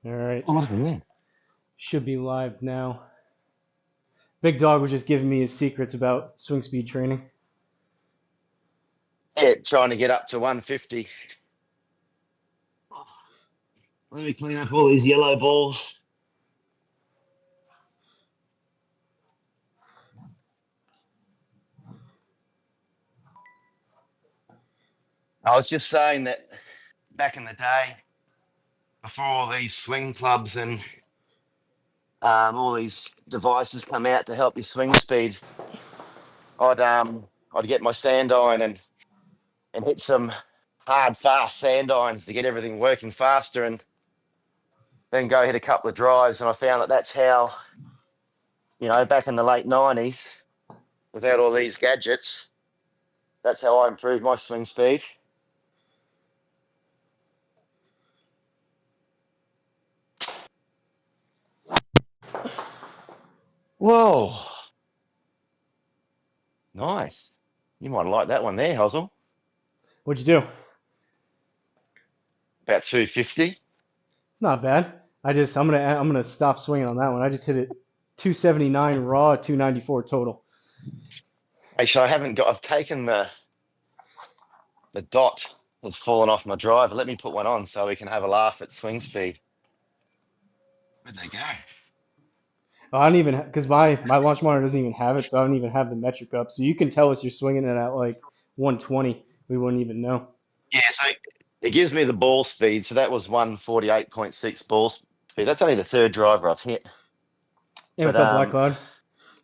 All right. Oh, what happened there? Should be live now. Big Dog was just giving me his secrets about swing speed training. Yeah, trying to get up to 150. Let me clean up all these yellow balls. I was just saying that back in the day, before all these swing clubs and all these devices come out to help your swing speed, I'd get my sand iron and hit some hard, fast sand irons to get everything working faster, and then go hit a couple of drives. And I found that that's how, back in the late 90s, without all these gadgets, that's how I improved my swing speed. Whoa, nice. You might like that one there, Hosel. What'd you do? About 250. It's not bad. I'm gonna stop swinging on that one. I just hit it 279 raw, 294 total. Actually, I've taken the dot that's fallen off my driver. Let me put one on so we can have a laugh at swing speed. Where'd they go? Oh, I don't even because my launch monitor doesn't even have it, so I don't even have the metric up. So you can tell us you're swinging it at like 120. We wouldn't even know. Yeah, so it gives me the ball speed. So that was 148.6 ball speed. That's only the third driver I've hit. Hey, But what's up, Black Cloud?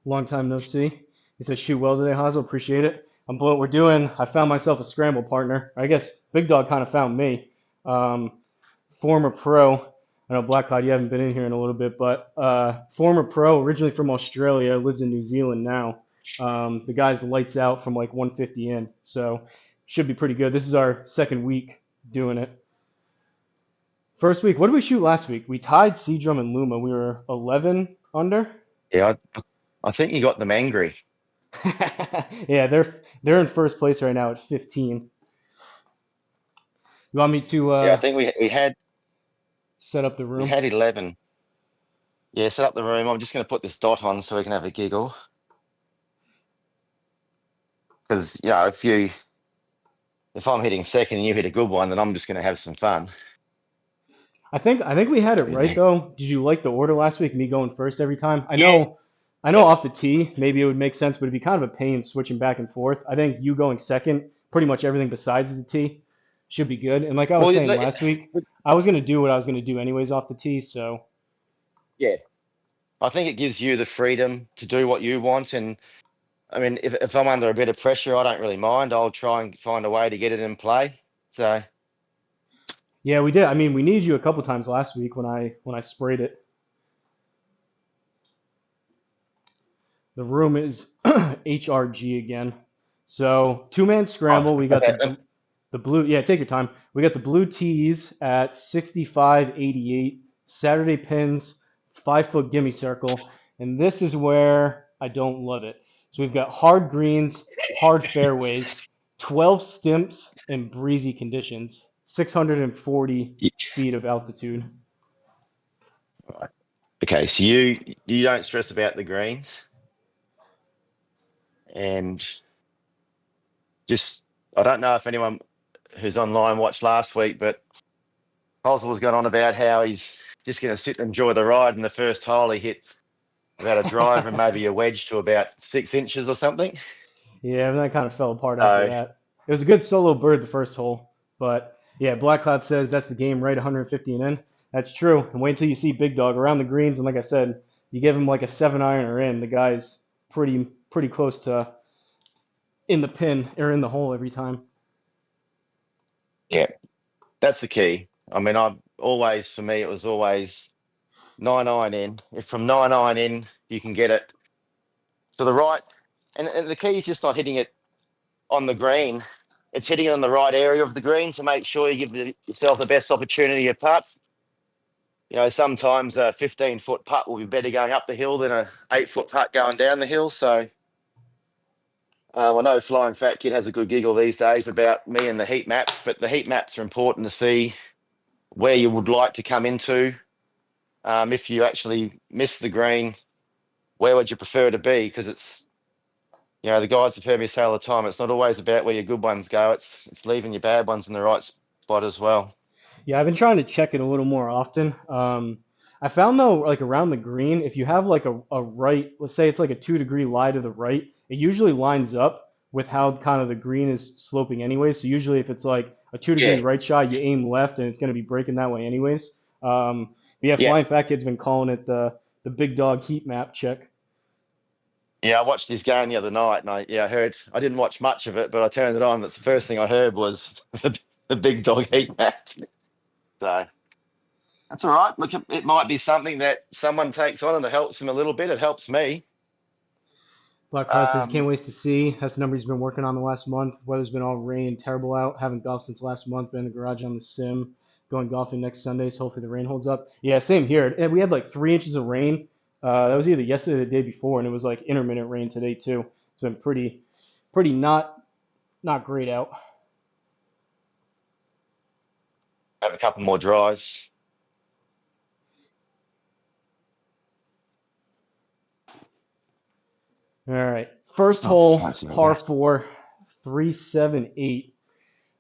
Long time no see. He says shoot well today, Hazel. Appreciate it. What we're doing. I found myself a scramble partner. I guess Big Dog kind of found me. Um, Former pro. I know Black Cloud, you haven't been in here in a little bit, but former pro, originally from Australia, lives in New Zealand now. The guy's lights out from like 150 in, so should be pretty good. This is our second week doing it. First week, what did we shoot last week? We tied Seadrum and Luma. We were 11 under. yeah, I think you got them angry. Yeah, they're in first place right now at 15. You want me to Yeah, I think set up the we room? had 11. Yeah, set up the room. I'm just going to put this dot on so we can have a giggle. Because if I'm hitting second and you hit a good one, then I'm just going to have some fun. I think we had it right Yeah, though. Did you like the order last week? Me going first every time. I yeah, know, I know off the tee maybe it would make sense, but it'd be kind of a pain switching back and forth. I think you going second, pretty much everything besides the tee should be good. And like I was well, saying last week, I was gonna do what I was gonna do anyways off the tee. So yeah. I think it gives you the freedom to do what you want. And I mean, if I'm under a bit of pressure, I don't really mind. I'll try and find a way to get it in play. So, yeah, we did. I mean, we needed you a couple times last week when I sprayed it. The room is HRG again. So two-man oh, scramble. We got okay. the blue. Yeah, take your time. We got the blue tees at 65.88. Saturday pins, 5 foot gimme circle, and this is where I don't love it. So we've got hard greens, hard fairways, 12 stimps, and breezy conditions. 640 feet of altitude. Okay, so you don't stress about the greens, and just I don't know if anyone who's online watched last week, but Hosel was going on about how he's just going to sit and enjoy the ride. In the first hole, he hit about a driver and maybe a wedge to about 6 inches or something. Yeah, and that kind of fell apart after So that. It was a good solo bird the first hole, but yeah, Black Cloud says that's the game right 150 and in. That's true. And wait until you see Big Dog around the greens, and like I said, you give him like a 7 iron or in, the guy's pretty close to in the pin or in the hole every time. yeah, that's the key. I mean, for me, it was always 9 iron in. If from 9 iron in, you can get it to the right, and the key is just not hitting it on the green. It's hitting it on the right area of the green to make sure you give yourself the best opportunity of putt. Sometimes a 15-foot putt will be better going up the hill than a 8-foot putt going down the hill. So I know Flying Fat Kid has a good giggle these days about me and the heat maps, but the heat maps are important to see where you would like to come into If you actually miss the green, where would you prefer to be? Because it's, you know, the guys have heard me say all the time, it's not always about where your good ones go. It's leaving your bad ones in the right spot as well. Yeah, I've been trying to check it a little more often. I found though, like around the green, if you have like a right, let's say it's like a 2 degree lie to the right, it usually lines up with how kind of the green is sloping anyway. So usually if it's like a 2 degree Yeah, right shot, you aim left and it's going to be breaking that way anyways. But yeah, yeah, Flying Fat Kid's been calling it the big dog heat map check. yeah. I watched his game the other night, and I heard. I didn't watch much of it, but I turned it on. That's the first thing I heard was the big dog heat match. So that's all right. Look, it might be something that someone takes on and it helps him a little bit. It helps me. Black Cloud says, can't Um, wait to see. That's the number he's been working on the last month. Weather's been all rain, terrible out. Haven't golfed since last month. Been in the garage on the sim. Going golfing next Sunday, so hopefully the rain holds up. Yeah, same here. And we had like 3 inches of rain. That was either yesterday or the day before, and it was like intermittent rain today too. It's been pretty not great out. have a couple more drives. All right, first Oh, hole, can't see my par left. four, 378.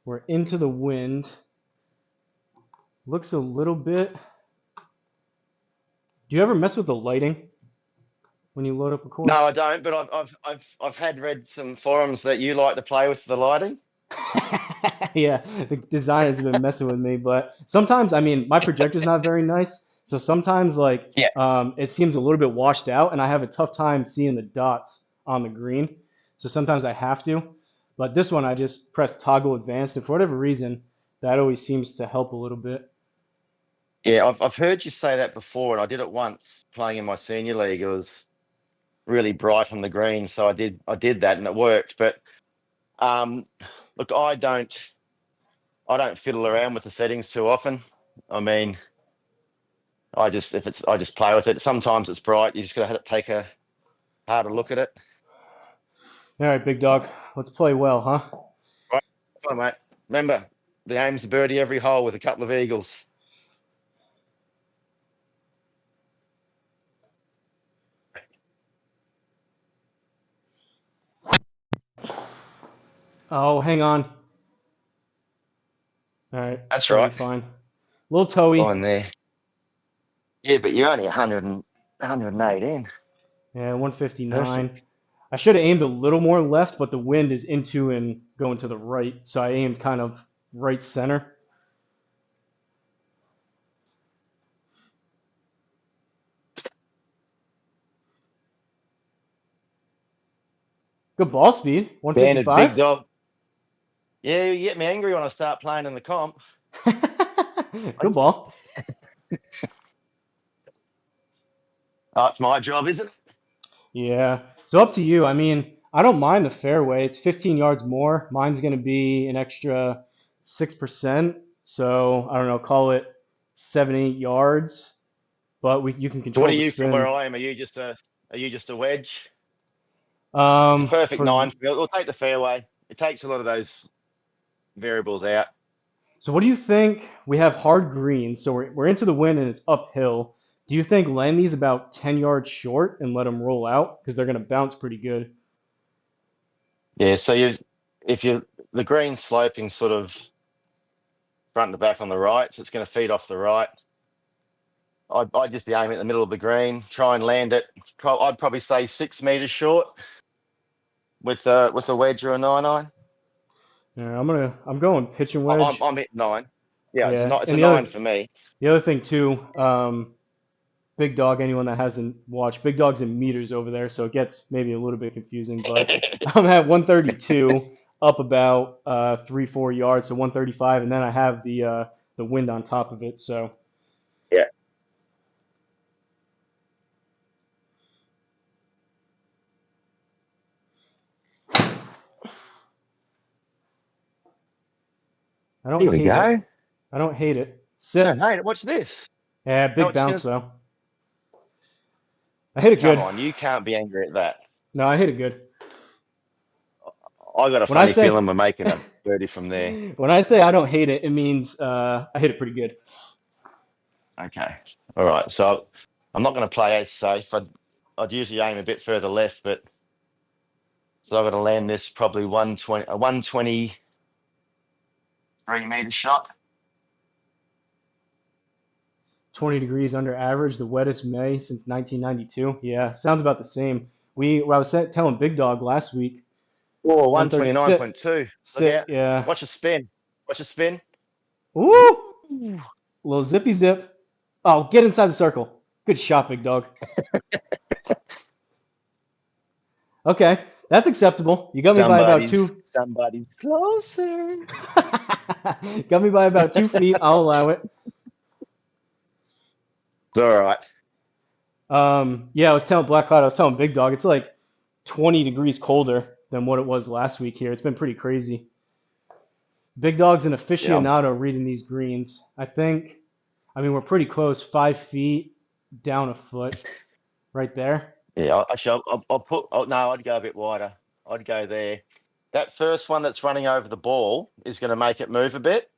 We're into the wind. Looks a little bit. Do you ever mess with the lighting when you load up a No, I course? don't. But I've had read some forums that you like to play with the lighting. Yeah, the designers have been messing with me, but sometimes, I mean, my projector's not very nice, so sometimes like Yeah. it seems a little bit washed out, and I have a tough time seeing the dots on the green. So sometimes I have to, but this one I just press toggle advanced, and for whatever reason, that always seems to help a little bit. Yeah, I've heard you say that before, and I did it once playing in my senior league. It was really bright on the green, so I did that, and it worked. But um, look, I don't fiddle around with the settings too often. I mean, I just play with it. Sometimes it's bright. You just gotta take a harder look at it. All right, big dog, let's play well, huh? Right, fine, mate. Remember, the aim's to birdie every hole with a couple of eagles. Oh, hang on. All right, That's that'll be right. fine. Little toey. Fine there. Yeah, but you're only 108 in. Yeah, 159. Perfect. I should have aimed a little more left, but the wind is into and going to the right, so I aimed kind of right center. Good ball speed, Standard big 155. dog. Yeah, you get me angry when I start playing in the comp. I Good just, ball. oh, it's my job, isn't it? Yeah. So up to you. I mean, I don't mind the fairway. It's 15 yards more. Mine's going to be an extra 6%. So I don't know, call it 7, 8 yards. But you can So what control are the you from where spin. I am? Are you just a wedge? It's a perfect For nine. We'll take the fairway. It takes a lot of those variables out. So what do you think? We have hard greens, so we're into the wind and it's uphill. Do you think land these about 10 yards short and let them roll out? Because they're going to bounce pretty good. Yeah, so if you the green sloping sort of front to back on the right, so it's going to feed off the right. I'd just be aiming at the middle of the green, try and land it. I'd probably say 6 meters short with a wedge or a 9 iron. Yeah, I'm going pitch and I'm wedge. I'm hitting 9. Yeah, Yeah, it's a and nine for me. the other thing too, big dog. Anyone that hasn't watched, big dog's in meters over there, so it gets maybe a little bit confusing. But I'm at 132, up about 3 4 yards, so 135, and then I have the wind on top of it. So Yeah. I don't Here we hate it. go. I don't hate it. No, Sit. mate, watch this. Yeah, No, big it's bounce just though. I hit it come good. on. You can't be angry at that. No, I hit it good. I got a When I funny say feeling we're making a birdie from there. when I say I don't hate it, it means I hit it pretty good. Okay. All right. So I'm not going to play as safe. I'd usually aim a bit further left, but so I've got to land this probably 123 meter shot. 20 degrees under average, the wettest May since 1992. Yeah, sounds about the same. I was telling Big Dog last week. Oh, 130 129.2. sit, Look out. yeah. Watch a spin. Watch a spin. Woo! Little zippy zip. Oh, get inside the circle. Good shot, Big Dog. Okay, that's acceptable. You got me by about two. Somebody's closer. Got me by about 2 feet. I'll allow it. It's all right. Yeah, I was telling Big Dog, it's like 20 degrees colder than what it was last week here. It's been pretty crazy. Big Dog's an aficionado reading these greens. I mean, we're pretty close, 5 feet down a foot right there. Yeah, I'll put. Oh, no, I'd go a bit wider. I'd go there. That first one that's running over the ball is going to make it move a bit,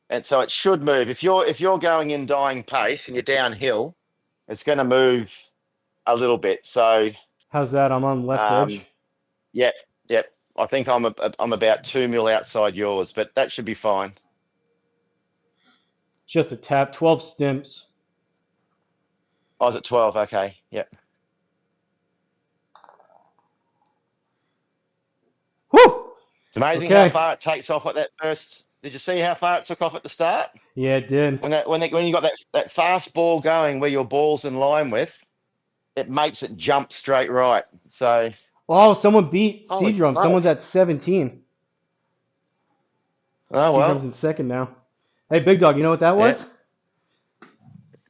and so it should move. If you're going in dying pace and you're downhill, it's going to move a little bit. So How's that? I'm on left edge. Yep. I think I'm about 2 mil outside yours, but that should be fine. Just a tap, 12 stimps. I was at 12. Okay. Yep. Whew! It's amazing Okay. how far it takes off at that first. Did you see how far it took off at the start? Yeah, it did. When you got that fast ball going where your ball's in line with, it makes it jump straight right. So. Oh, someone beat Holy C-Drum. smokes. Someone's at 17. Oh, C-Drum's in second now. Hey, Big Dog, you know what that was?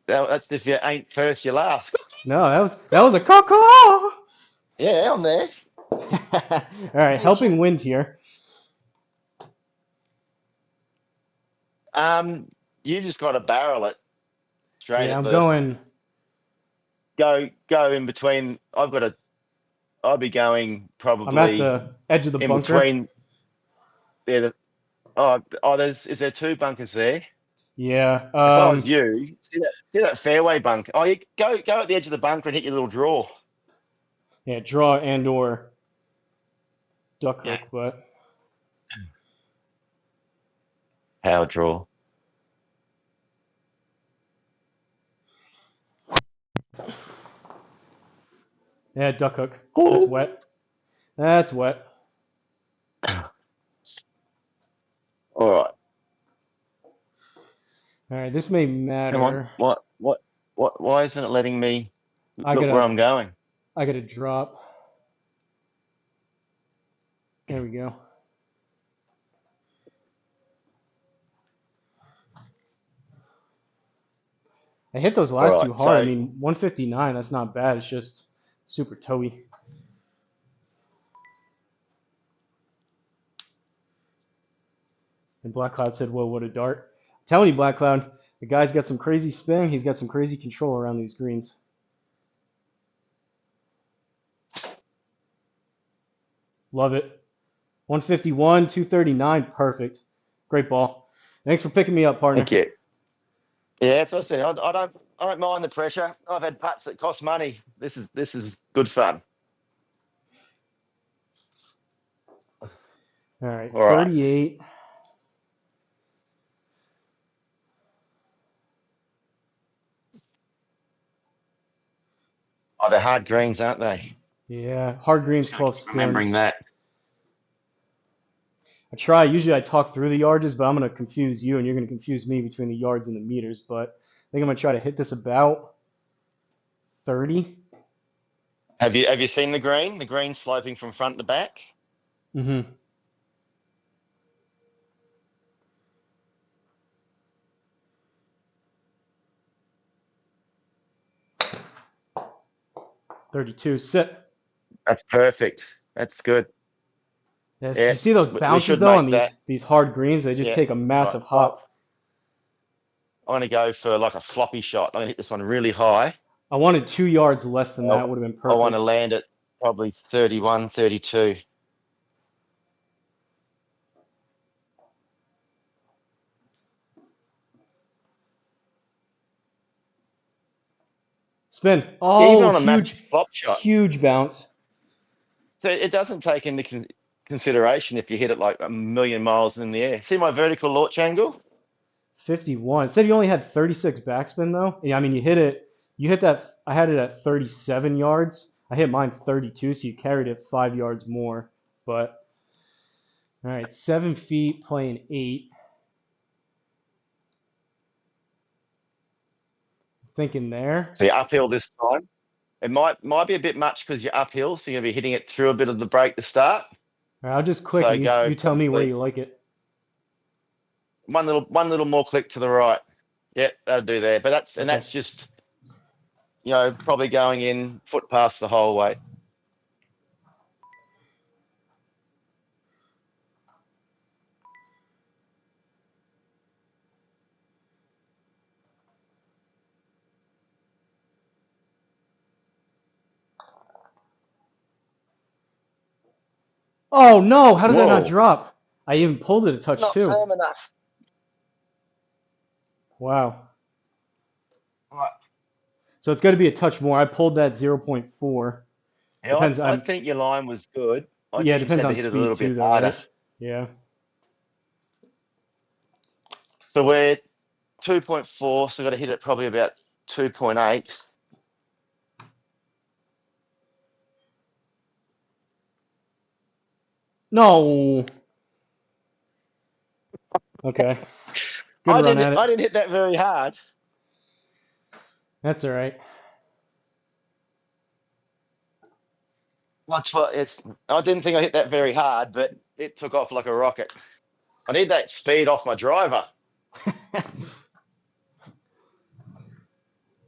That's if you ain't first, you're last. No, that was a caw. Yeah, I'm there. All right, helping wind here. You just got to barrel it straight Yeah, at I'm the. going. Go in between. I'll be going probably. I'm at the edge of the in bunker. Between. Yeah. Is there 2 bunkers there? Yeah. If I was you, see that fairway bunker. Oh, you go at the edge of the bunker and hit your little draw. Yeah, draw and or duck hook, but Power draw. yeah, duck hook. Ooh. That's wet. That's wet. All right. All right, this may matter. Come on. What? Why isn't it letting me look where I'm going? I got to drop. There we go. I hit those last two hard. I mean, 159, that's not bad. It's just super toey. And Black Cloud said, whoa, what a dart. I'm telling you, Black Cloud, the guy's got some crazy spin. He's got some crazy control around these greens. Love it. 151, 239, perfect. Great ball. Thanks for picking me up, partner. Thank you. Yeah, that's what I said. I don't mind the pressure. I've had putts that cost money. This is good fun. All right, 38. Oh, they're hard greens, aren't they? Yeah, hard greens, 12 stems. Remembering that. I try. Usually I talk through the yardages, but I'm going to confuse you, and you're going to confuse me between the yards and the meters. But I think I'm going to try to hit this about 30. Have you seen the green? The green sloping from front to back? Mm-hmm. $32. Sit. That's perfect. That's good. Yes. Yeah. You see those bounces though on these hard greens? They just take a massive hop. I want to go for like a floppy shot. I'm going to hit this one really high. I wanted 2 yards less than that. Would have been perfect. I want to land it probably 31, 32. Spin. See, even Oh, on a massive huge, flop shot, huge bounce. so it doesn't take into consideration if you hit it like a million miles in the air. See my vertical launch angle? 51. It said you only had 36 backspin though. Yeah, I mean you hit it. You hit that. I had it at 37 yards. I hit mine 32, so you carried it 5 yards more. But all right, 7 feet playing 8. Thinking there. See, uphill this time. It might be a bit much because you're uphill, so you're gonna be hitting it through a bit of the break to start. All right, I'll just click So and go you tell me where probably you like it. one little more click to the right. Yeah, that'll do there. But that's just, probably going in foot past the whole way. Oh no! How does that not Whoa, drop? I even pulled it a touch not too. firm enough. Wow. Right. So it's got to be a touch more. I pulled that 0.4. Yeah, Depends. I think your line was good. I Yeah, it just depends had to on hit it a speed little too, bit though, harder. right? Yeah. So we're 2.4, so I've got to hit it probably about 2.8. No. Okay. Good run at I it. didn't hit that very hard. That's all right. That's what it's. I didn't think I hit that very hard, but it took off like a rocket. I need that speed off my driver.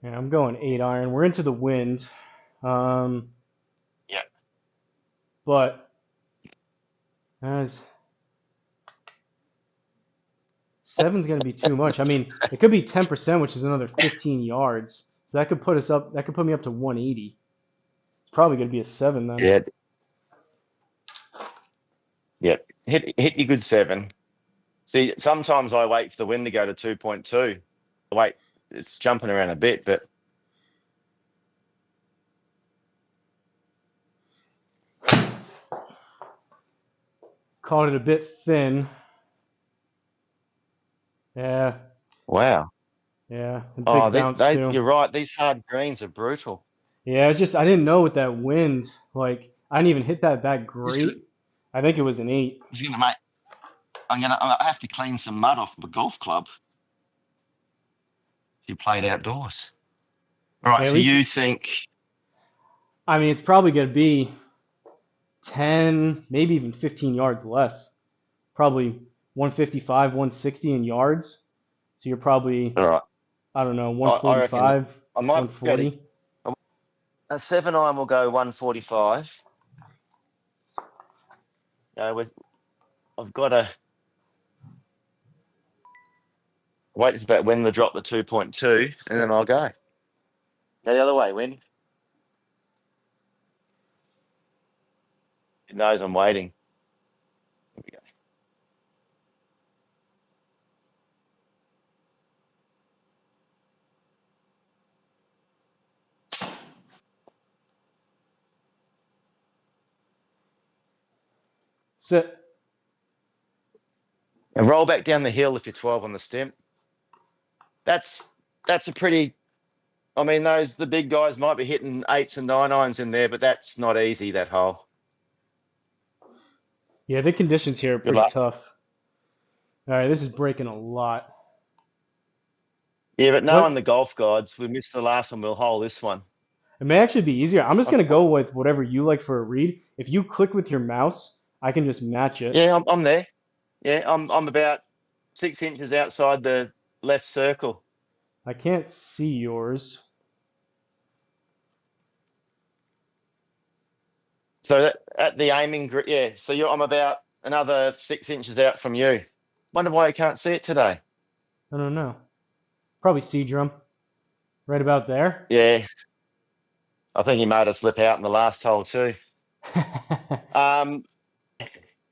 Yeah, I'm going 8 iron. We're into the wind. Yeah. But as 7's going to be too much. I mean, it could be 10%, which is another 15 yards. So that could put us up. That could put me up to 180. It's probably going to be a 7 then. Yeah. Yeah. Hit your good 7. See, sometimes I wait for the wind to go to 2.2. Wait, it's jumping around a bit, but Caught it a bit thin. Yeah. wow. Yeah. And Oh, big bounce too. you're right. These hard greens are brutal. Yeah, it's just I didn't know with that wind. Like I didn't even hit that Just gonna, great. I think it was an 8. it's gonna make. I have to clean some mud off my golf club. If you played outdoors. All right. Yeah, at So least you think? I mean it's probably going to be 10, maybe even 15 yards less. Probably 155, 160 in yards. So you're probably, All right. I don't know, I reckon 145, I might go to 140. a 7 iron will go 145. I've got to wait for that wind to drop the 2.2, and then I'll go. Go the other way, wind. It knows I'm waiting. Here we go. Sit. And roll back down the hill if you're 12 on the stem. That's a pretty. I mean, the big guys might be hitting 8s and 9 irons in there, but that's not easy, that hole. Yeah, the conditions here are Good pretty luck. tough. All right, this is breaking a lot. Yeah, but knowing What? the golf gods, we missed the last one. We'll hole this one. It may actually be easier. I'm just going to go with whatever you like for a read. If you click with your mouse, I can just match it. Yeah, I'm there. Yeah, I'm about 6 inches outside the left circle. I can't see yours. So at the aiming, yeah. So I'm about another 6 inches out from you. Wonder why you can't see it today. I don't know. Probably C drum. Right about there. Yeah, I think he made us slip out in the last hole too.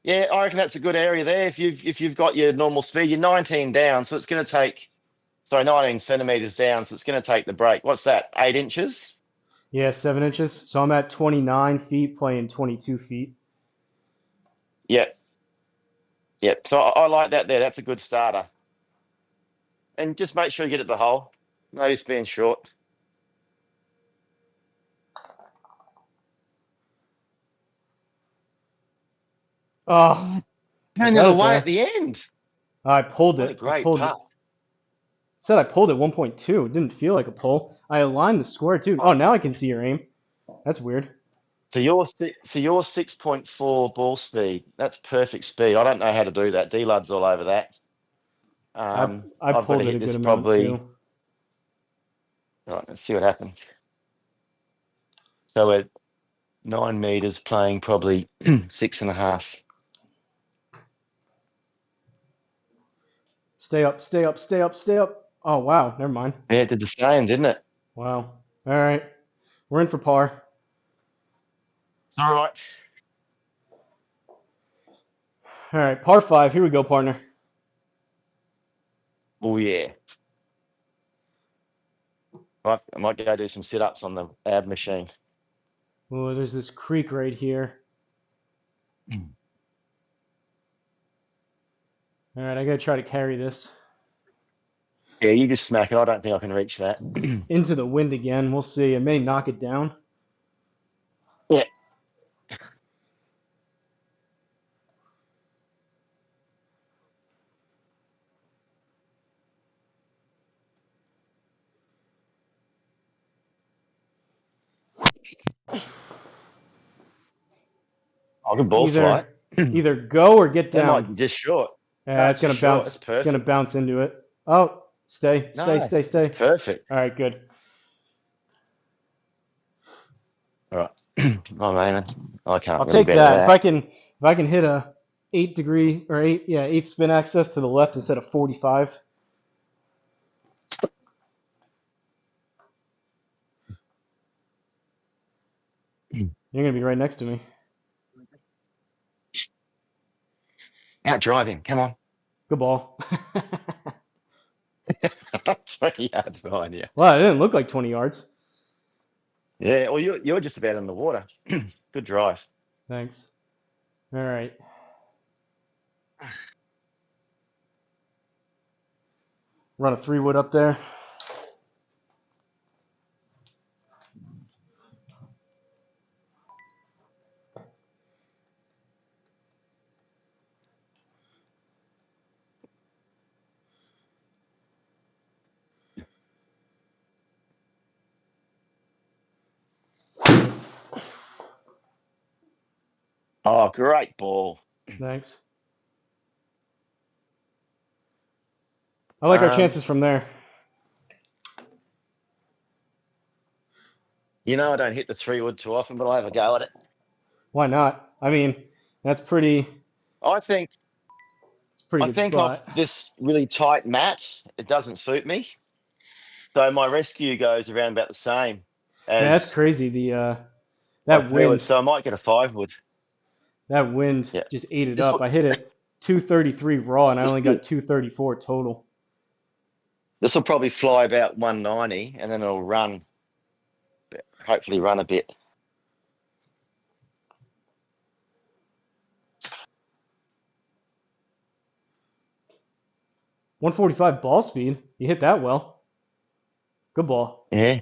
Yeah, I reckon that's a good area there. If you've got your normal speed, you're 19 down, so it's going to take Sorry, 19 centimeters down, so it's going to take the break. What's that? 8 inches? Yeah, 7 inches. So I'm at 29 feet, playing 22 feet. Yep. Yep. So I like that there. That's a good starter. And just make sure you get at the hole. No use being short. Oh, I Turn the got other it way at there. the end. I pulled What a it. I great pulled it. putt. Said I pulled it 1.2. It didn't feel like a pull. I aligned the square too. Oh, now I can see your aim. That's weird. So you're 6.4 ball speed. That's perfect speed. I don't know how to do that. D-Lud's all over that. I I've got to pulled it hit a good this amount probably. too. All right, let's see what happens. So at 9 meters, playing probably 6.5. Stay up, stay up, stay up, stay up. Oh, wow. Never mind. Yeah, it did the same, didn't it? Wow. All right. We're in for par. It's all right. All right. Par 5. Here we go, partner. Oh yeah. I might go do some sit-ups on the ab machine. Oh, there's this creek right here. All right. I got to try to carry this. Yeah, you just smack it. I don't think I can reach that. Into the wind again. We'll see. It may knock it down. Yeah. Oh, good ball flight. Either go or get That might down. be just short. No, Yeah, it's it's gonna just short. bounce. It's It's gonna perfect. bounce into it. Oh, stay, stay, No, stay, it's stay. perfect. All right, good. All right. Oh man, I can't I'll really take better that. that. If I can hit a 8 degree or 8 spin access to the left instead of 45. You're gonna be right next to me. Out driving. Come on. Good ball. 20 yards behind you. Well, it didn't look like 20 yards. Yeah. Well, you're just about in the water. Good drive. Thanks. All right. Run a 3-wood up there. Oh, great ball. Thanks. I like our chances from there. You know, I don't hit the 3-wood too often, but I have a go at it. Why not? I mean, that's pretty. I think It's a pretty I good think off spot. this really tight mat, it doesn't suit me. So my rescue goes around about the same Man, that's as crazy. my That 3-wood. wind, So I might get a 5-wood. that wind Yeah. just ate it This up. I hit it 233 raw, and I this only got 234 total. this will probably fly about 190, and then it'll run. Hopefully, run a bit. .145 ball speed. You hit that well. Good ball. Yeah.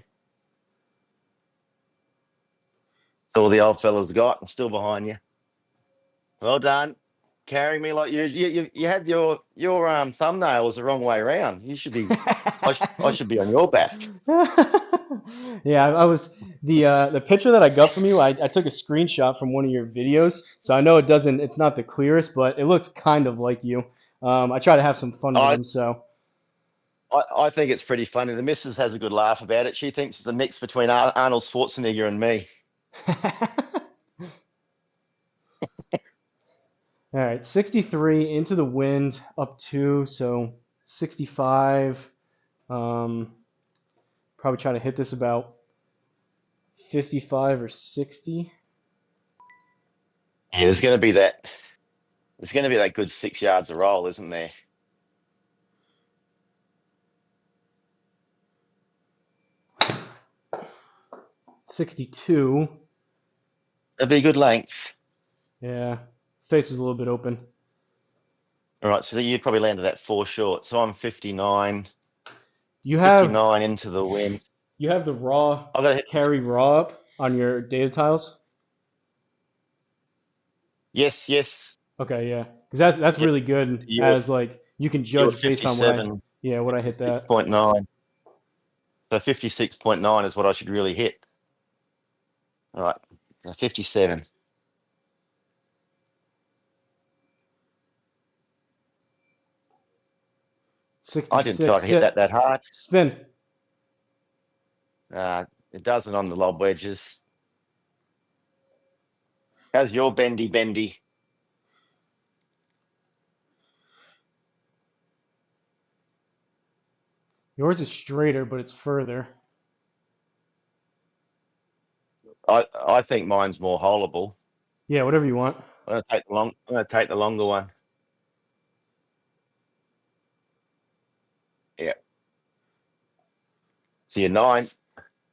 That's all the old fellas got. I'm still behind you. Well done. Carrying me like you had your thumbnails the wrong way around. You should be. I should be on your back. Yeah, I was the picture that I got from you. I took a screenshot from one of your videos, so I know it doesn't. It's not the clearest, but it looks kind of like you. I try to have some fun with I them, so. I think it's pretty funny. The missus has a good laugh about it. She thinks it's a mix between Arnold Schwarzenegger and me. All right, 63 into the wind, up 2, so 65. Probably try to hit this about 55 or 60. Yeah, there's going to be that. There's going to be that good 6 yards of roll, isn't there? 62. That'd be a good length. Yeah, face was a little bit open. All right, so you'd probably landed that 4 short. So I'm 59. You have 59 into the wind. the raw I've got to hit. carry raw up on your data tiles. Yes, yes. Okay, yeah, because that's Yep. really good You're as like you can you're judge based on what I 57, what I hit that. 56.9. So 56.9 is what I should really hit. All right, 57. 66. I didn't feel like I hit Sit. that hard. Spin. It doesn't on the lob wedges. How's your bendy? Yours is straighter, but it's further. I think mine's more holeable. Yeah, whatever you want. I'm gonna take the longer one. Yeah. So you're 9.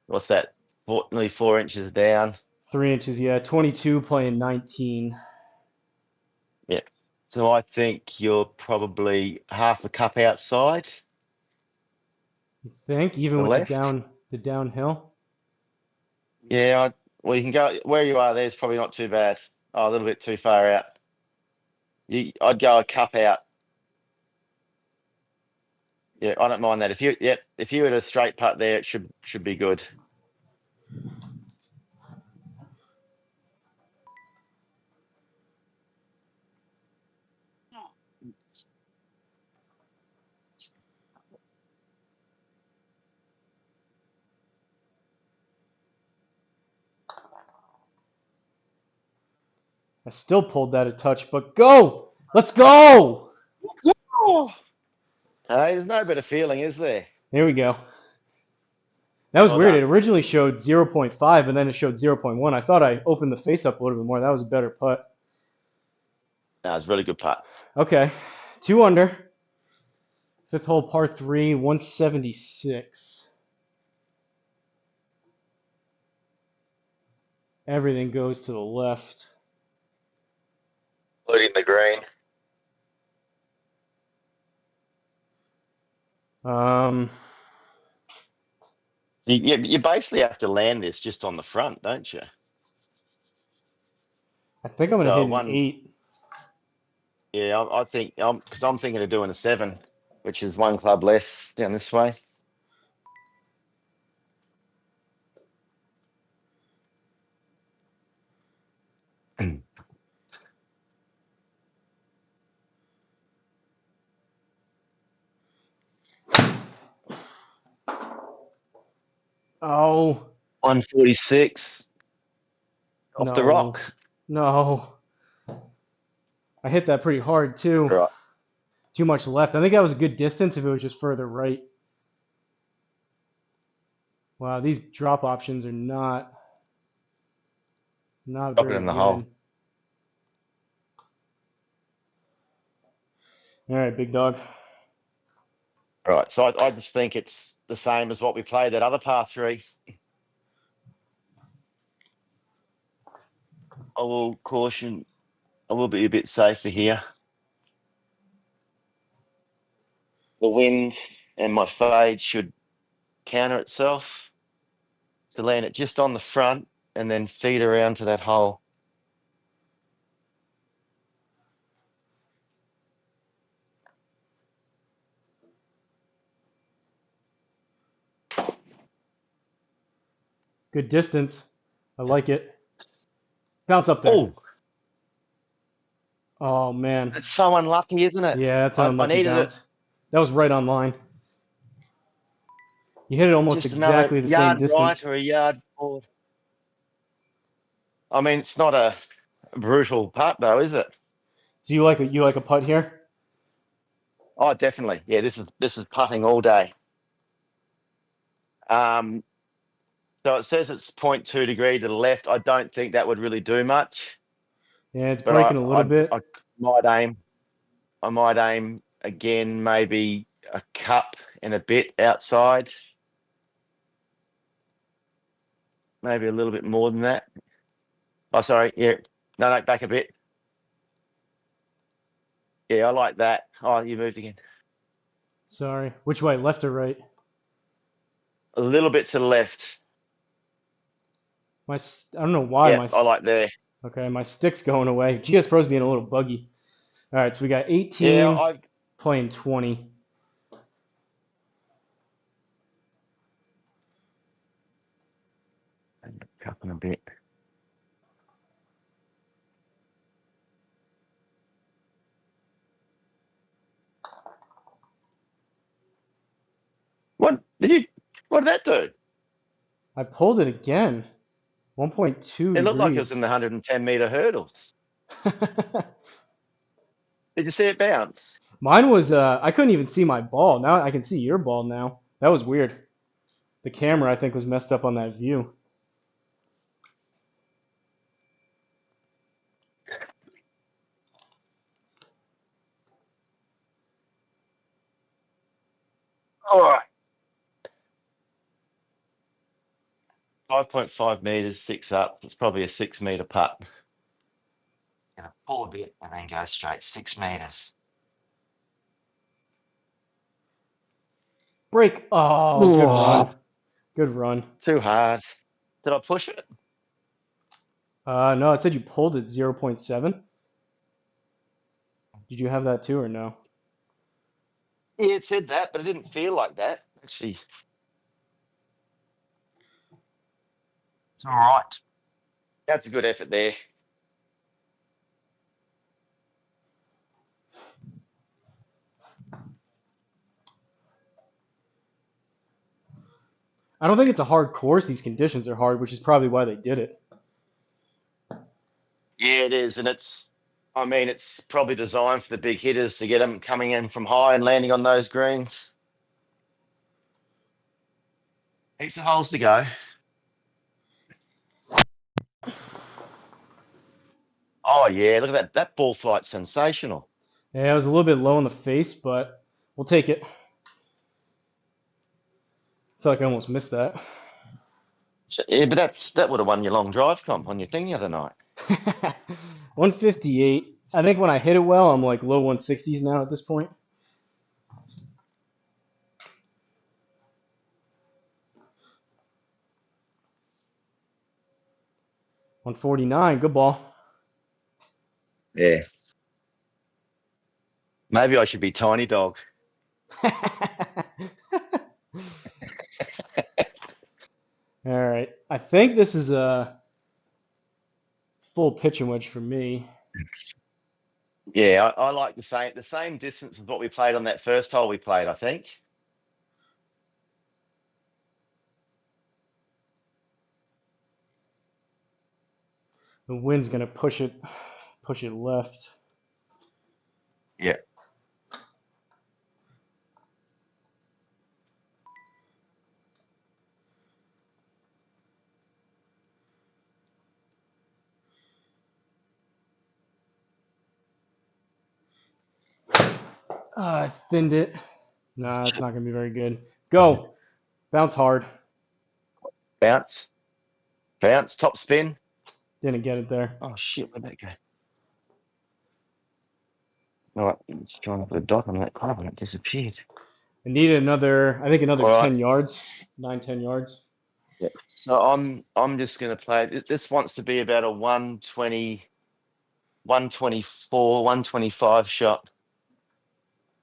What's that? Nearly 4 inches down. 3 inches, yeah. 22 playing 19. Yeah. So I think you're probably half a cup outside. You think, even The with left. the downhill? Yeah. Well, you can go where you are. There's probably not too bad. Oh, a little bit too far out. I'd go a cup out. Yeah, I don't mind that. If you had a straight putt there, it should be good. I still pulled that a touch, but go! Let's go! Oh. Hey, there's no better feeling, is there? There we go. That was Well weird. It done. originally showed 0.5, and then it showed 0.1. I thought I opened the face up a little bit more. That was a better putt. No, it's a really good putt. Okay, 2 under. 5th hole, par 3, 176. Everything goes to the left. Including the green. Um, You basically have to land this just on the front, don't you? I think I'm gonna So hit an 8. yeah, I think because I'm thinking of doing a 7, which is 1 club less down this way. Oh 146 off the no, rock. no! I hit that pretty hard too. Right. Too much left. I think that was a good distance if it was just further right. Wow, these drop options are not Drop it very in the good. hole. All right, big dog. Right. So I just think it's the same as what we played that other par 3. I will caution. I will be a bit safer here. The wind and my fade should counter itself to land it just on the front and then feed around to that hole. Good distance. I like it. Bounce up there. Oh, Oh man. that's so unlucky, isn't it? Yeah, that's an I unlucky needed it bounce. That was right on line. You hit it almost just another exactly the same yard distance. right or a yard forward. I mean, it's not a brutal putt though, is it? So you like a putt here? Oh, definitely. Yeah, this is putting all day. So it says it's 0.2 degree to the left. I don't think that would really do much, Yeah, it's but breaking a little bit. I might aim. I might aim again, maybe a cup and a bit outside. maybe a little bit more than that. Oh, sorry. Yeah. No, back a bit. Yeah, I like that. Oh, you moved again. Sorry. Which way, left or right? A little bit to the left. I don't know why Yeah, I like there. Okay, my stick's going away. GSPro's being a little buggy. All right, so we got 18 Yeah, playing 20. Cup in a bit. What did that do? I pulled it again. 1.2 It looked like it was degrees. in the 110-meter hurdles. Did you see it bounce? Mine was, I couldn't even see my ball. Now I can see your ball now. That was weird. The camera, I think, was messed up on that view. All right. 5.5 meters, 6 up. It's probably a 6-meter putt. Gonna pull a bit and then go straight 6 meters. Break. Oh, good run. Good run. Too hard. Did I push it? No, it said you pulled it 0.7. Did you have that too or no? Yeah, it said that, but it didn't feel like that. Actually, it's all right. That's a good effort there. I don't think it's a hard course. These conditions are hard, which is probably why they did it. Yeah, it is, and it's probably designed for the big hitters to get them coming in from high and landing on those greens. Heaps of holes to go. Oh yeah, look at that. That ball flight's sensational. Yeah, it was a little bit low in the face, but we'll take it. I feel like I almost missed that. Yeah, but that would have won your long drive comp on your thing the other night. 158. I think when I hit it well, I'm like low 160s now at this point. $149. Good ball. Yeah. Maybe I should be tiny dog. All right. I think this is a full pitching wedge for me. Yeah, I like the same distance as what we played on that first hole we played, I think. The wind's gonna push it left. Yeah. I thinned it. Nah, it's not gonna be very good. Go. Bounce hard. Bounce. Bounce. Top spin. Didn't get it there. Oh shit, where'd that go? All right, just trying to put a dot on that club and it disappeared. I needed another, I think another All 10 right. yards. 9-10 yards. Yeah. So I'm just gonna play. This wants to be about a 120, 124, 125 shot.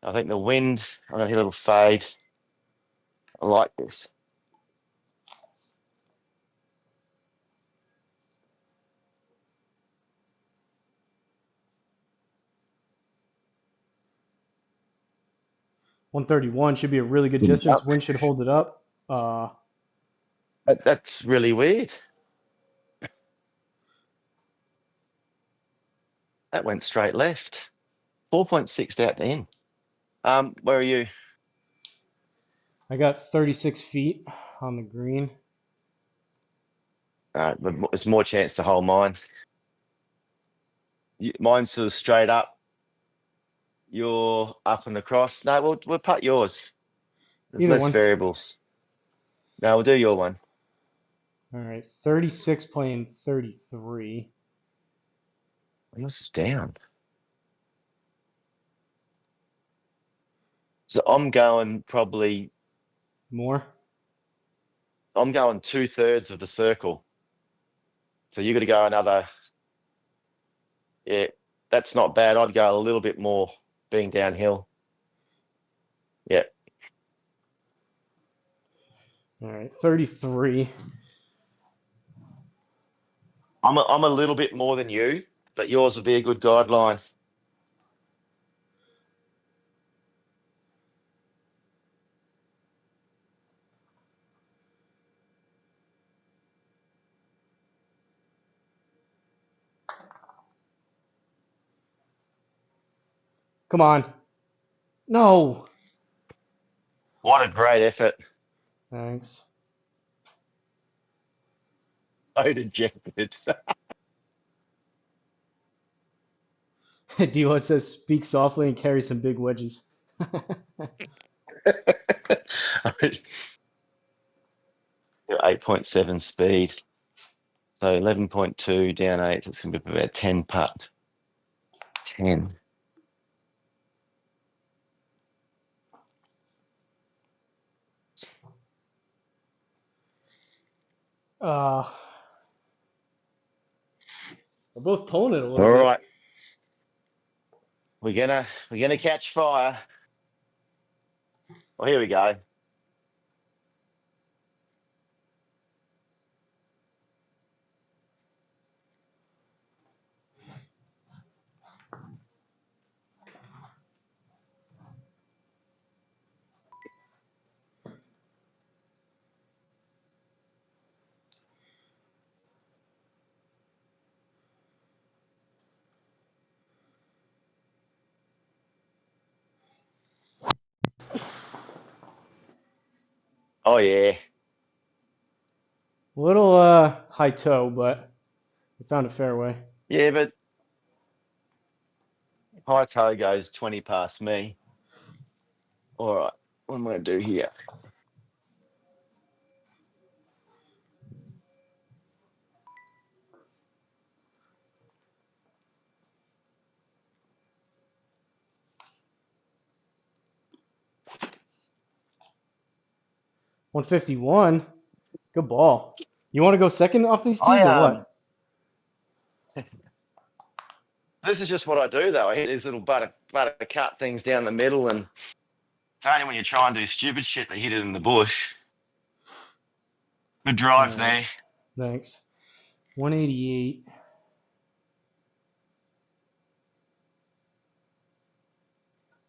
I think the wind, I'm gonna hit a little fade. I like this. $131 should be a really good distance. Wind should hold it up. That's really weird. That went straight left. 4.6 out to in. Where are you? I got 36 feet on the green. But there's more chance to hold mine. Mine's sort of straight up. You're up and across. No, we'll putt yours. There's Either less one. variables. No, we'll do your one. All right, 36 playing 33. Yours is down. So I'm going probably. More? I'm going 2/3 of the circle. So you got to go another. Yeah, that's not bad. I'd go a little bit more, being downhill. Yeah. All right, 33. I'm a little bit more than you, but yours would be a good guideline. Come on. No. What a great effort. Thanks. So dejected. D-What says, speak softly and carry some big wedges. 8.7 speed. So 11.2 down 8. It's going to be about 10 putt. 10. We're both pulling it a little All bit. right. We're gonna catch fire. Well, here we go. Oh yeah. Little high toe, but we found a fairway. Yeah, but high toe goes 20 past me. All right. What am I gonna do here? $151. Good ball. You want to go second off these tees or what? This is just what I do though. I hit these little butter cut things down the middle, and it's only when you try and do stupid shit that hit it in the bush. Good drive there. Thanks. 188.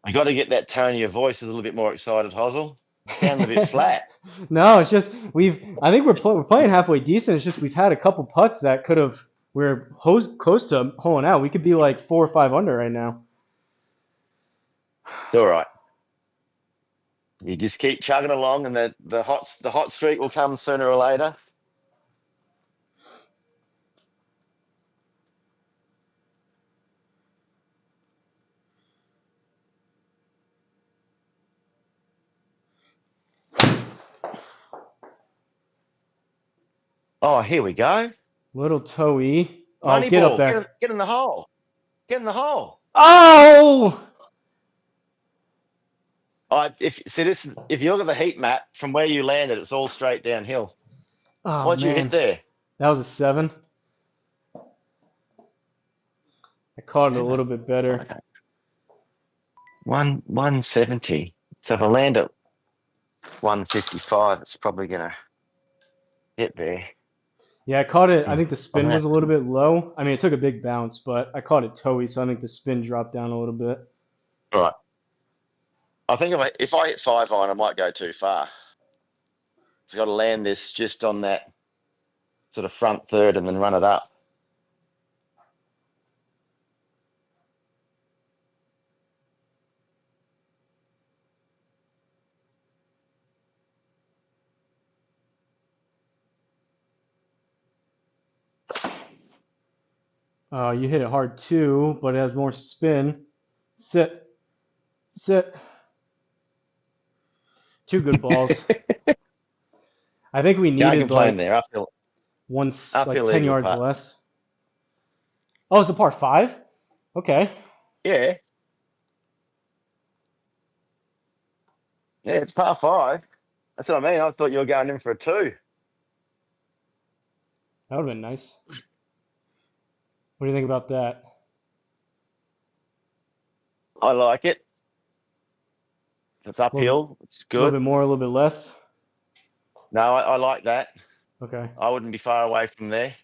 I got to get that tone of your voice a little bit more excited, Hosel. Sounds a bit flat. No, it's just I think we're playing halfway decent. It's just we've had a couple putts that could have we're close to holing out. We could be like 4 or 5 under right now. It's all right. You just keep chugging along, and the hot streak will come sooner or later. Oh, here we go. Little toe-y. Oh, Money get ball. up there. Get in the hole. Get in the hole. Oh! If you look at the heat map from where you landed, it's all straight downhill. Oh, What'd you man. hit there? That was a 7. I caught it a little bit better. Okay. 170. So if I land at 155, it's probably gonna hit there. Yeah, I caught it. I think the spin was a little bit low. I mean, it took a big bounce, but I caught it toe-y, so I think the spin dropped down a little bit. Right. I think if I hit 5 iron, I might go too far. So I've got to land this just on that sort of front third and then run it up. You hit it hard too, but it has more spin. Sit. Sit. 2 good balls. I think we Can't needed complain there. I feel like Uphill 10 eagle yards putt. less. Oh, it's a par 5? Okay. Yeah. Yeah, it's par 5. That's what I mean. I thought you were going in for a 2. That would have been nice. What do you think about that? I like it. It's A little bit, uphill. It's a little good. bit more, a little bit less? No, I like that. Okay. I wouldn't be far away from there.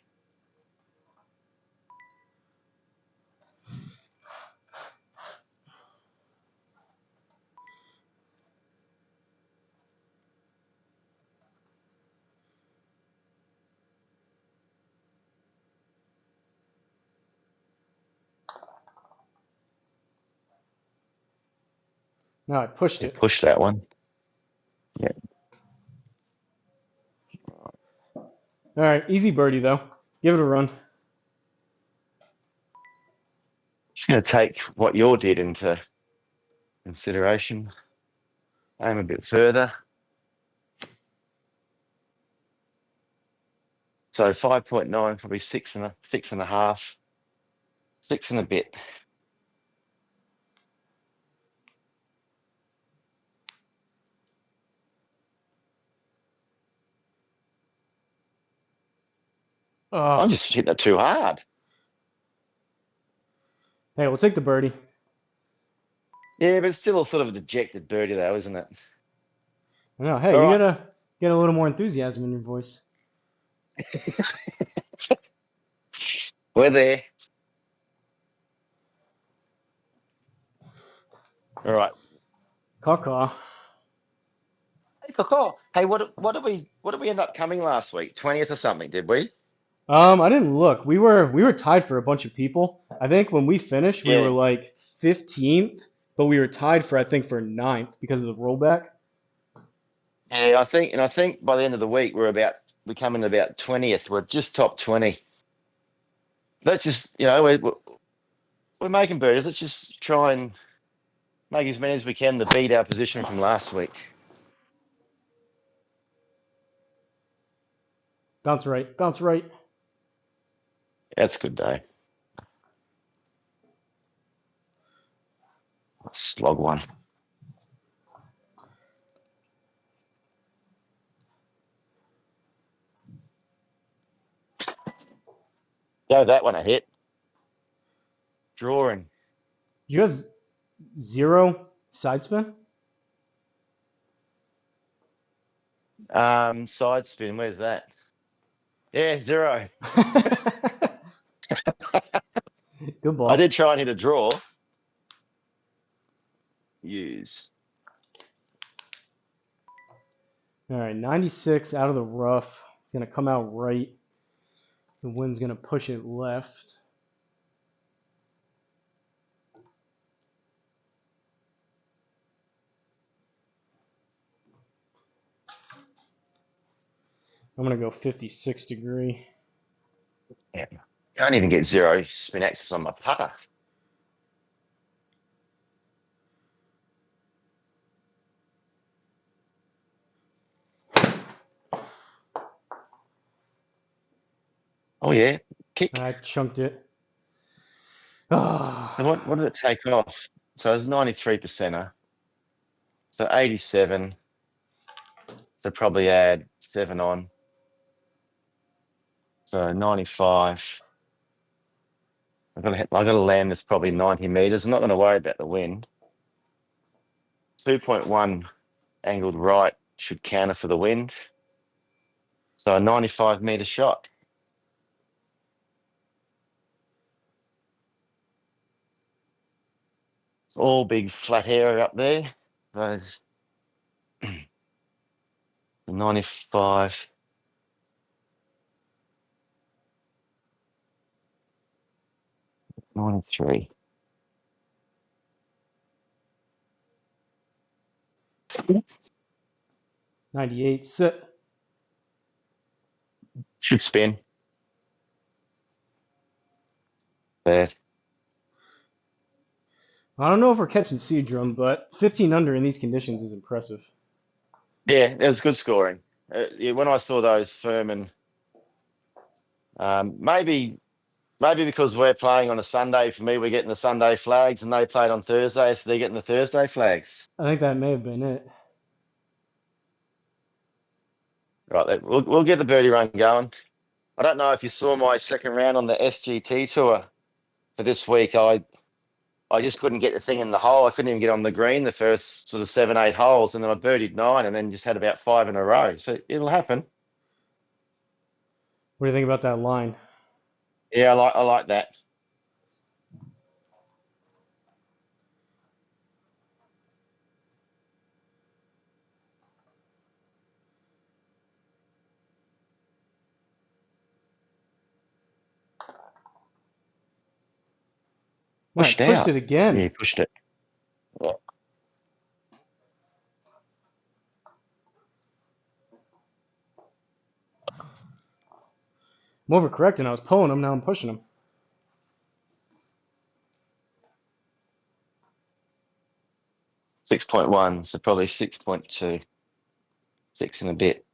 No, I pushed You it. push that one. Yeah. All right, easy birdie, though. Give it a run. Just going to take what you did into consideration. Aim a bit further. So 5.9, probably 6.5, 6 and a bit. I'm just hitting it too hard. Hey, we'll take the birdie. Yeah, but it's still sort of a dejected birdie, though, isn't it? I know. Hey, All you right. gotta get a little more enthusiasm in your voice. We're there. All right. Caw. Hey, Coco. Hey, what did we end up coming last week? 20th or something, did we? I didn't look. We were tied for a bunch of people. I think when we finished, we were Yeah. like 15th, but we were tied for 9th because of the rollback. Yeah, I think by the end of the week we come in about 20th. We're just top 20. Let's just, we're making birdies. Let's just try and make as many as we can to beat our position from last week. Bounce right. Bounce right. That's a good day. Let's log one. Go that one a hit. Drawing. You have 0 side spin? Side spin. Where's that? Yeah, 0. Good ball. I did try and hit a draw. Use. All right, 96 out of the rough. It's going to come out right. The wind's going to push it left. I'm going to go 56 degree. Yeah. Can't even get 0 spin axis on my putter. Oh yeah, kick. I chunked it. So what did it take off? So it's 93%. So 87. So probably add 7 on. So 95. I've got to land this probably 90 meters. I'm not going to worry about the wind. 2.1 angled right should counter for the wind. So a 95-meter shot. It's all big flat area up there. Those 95. '93. 98. Sit. Should spin. Bad. I don't know if we're catching seed drum, but 15 under in these conditions is impressive. Yeah, it was good scoring. Yeah, when I saw those Furman Maybe because we're playing on a Sunday, for me, we're getting the Sunday flags, and they played on Thursday, so they're getting the Thursday flags. I think that may have been it. Right, we'll get the birdie run going. I don't know if you saw my second round on the SGT tour for this week. I just couldn't get the thing in the hole. I couldn't even get on the green the first sort of 7, 8 holes, and then I birdied 9, and then just had about 5 in a row. So it'll happen. What do you think about that line? Yeah, I like that. Man, pushed it again. Yeah, he pushed it. Yeah. I'm overcorrecting. I was pulling him. Now I'm pushing him. 6.1, so probably 6.2. 6 and a bit.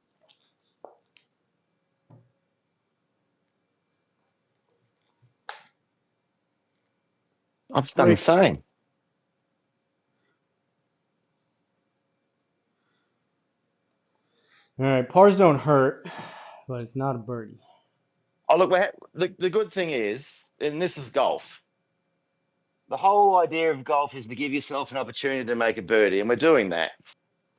I've done the same. All right, pars don't hurt, but it's not a birdie. Oh, look, the good thing is, and this is golf. The whole idea of golf is to give yourself an opportunity to make a birdie, and we're doing that.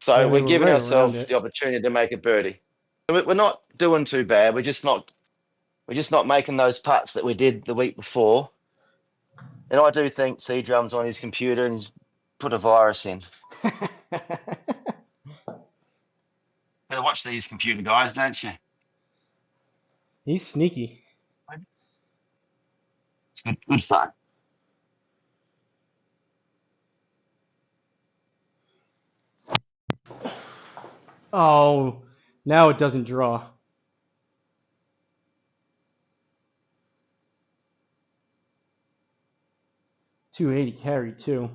So And we we're were giving right ourselves around it. the opportunity to make a birdie. We're not doing too bad. We're just not making those putts that we did the week before. And I do think C-Drum's on his computer and he's put a virus in. Better watch these computer guys, don't you? He's sneaky. It's good fun. Oh, now it doesn't draw. .280 carry too.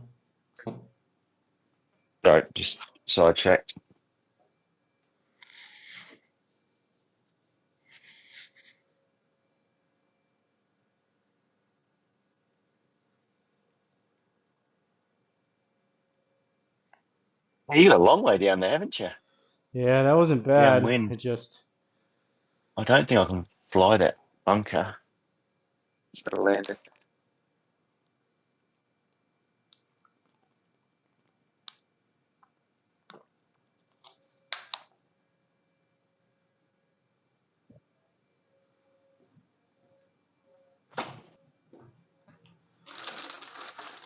Sorry, just sidetracked. Hey, you got a long way down there, haven't you? Yeah, that wasn't bad. Downwind. It just. I don't think I can fly that bunker. It's got to land it.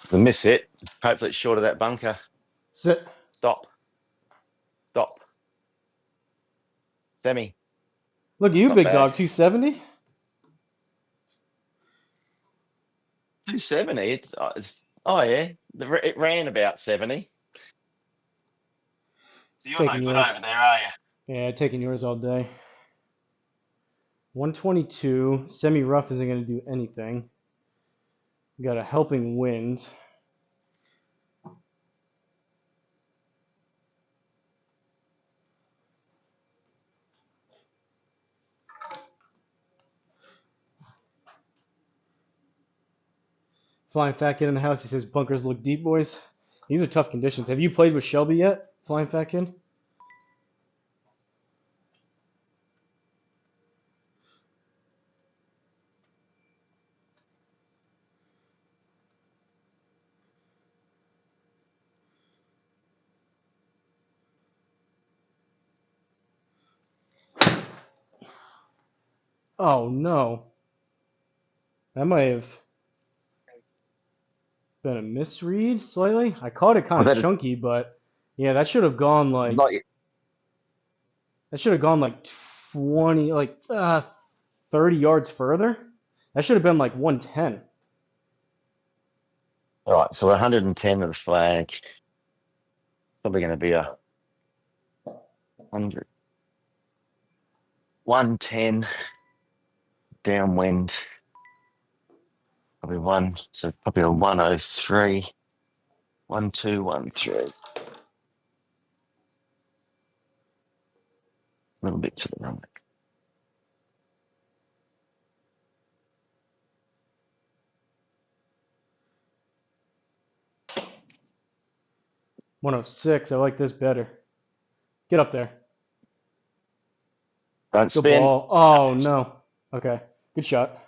It's a miss hit. Hopefully it's short of that bunker. Sit. Stop. Stop. Semi. Look at you, Not big bad. dog. 270? 270. It's oh yeah. It ran about 70. So you're Taking no good yours. over there, are you? Yeah, taking yours all day. 122. Semi-rough isn't going to do anything. We got a helping wind. Flying Fat Kid in the house. He says bunkers look deep, boys. These are tough conditions. Have you played with Shelby yet, Flying Fat Kid? Oh, no. That might have been a misread slightly. I caught it kind of chunky, but yeah, that should have gone like that should have gone like 20, like 30 yards further. That should have been like 110. All right, so 110 of the flag. Probably going to be a 100. 110 downwind. Probably probably a 103. 1213. A little bit to the right. 106. I like this better. Get up there. Don't Good spin. ball. Oh, no. Okay. Good shot.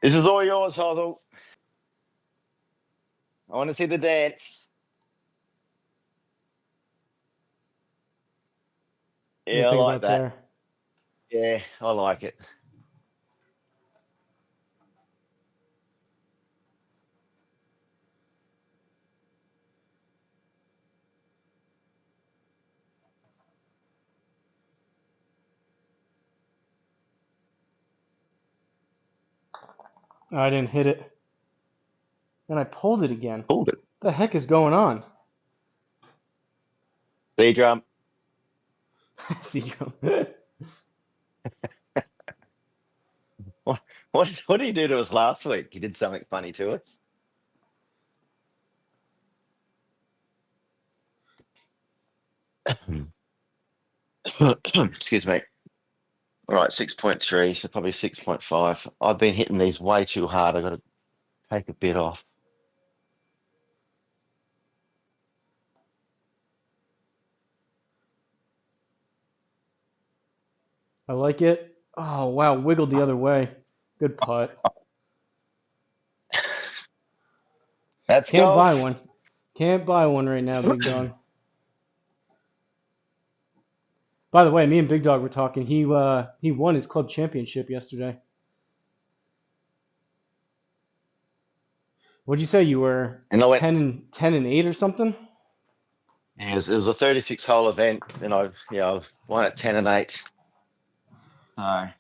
This is all yours, Hosel. I want to see the dance. What do you Yeah, I think like about that. there? Yeah, I like it. I didn't hit it. And I pulled it again. Pulled it. What the heck is going on? B drum. See you. What did he do to us last week? He did something funny to us. Excuse me. All right, 6.3, so probably 6.5. I've been hitting these way too hard. I've got to take a bit off. I like it. Oh, wow. Wiggled the other way. Good putt. That's Can't buy golf. one. Can't buy one right now, big dog. By the way, me and Big Dog were talking. He won his club championship yesterday. What'd you say? You were And I went, 10 and 8 or something? yeah, it was a 36-hole event, and I've won at 10 and 8. So I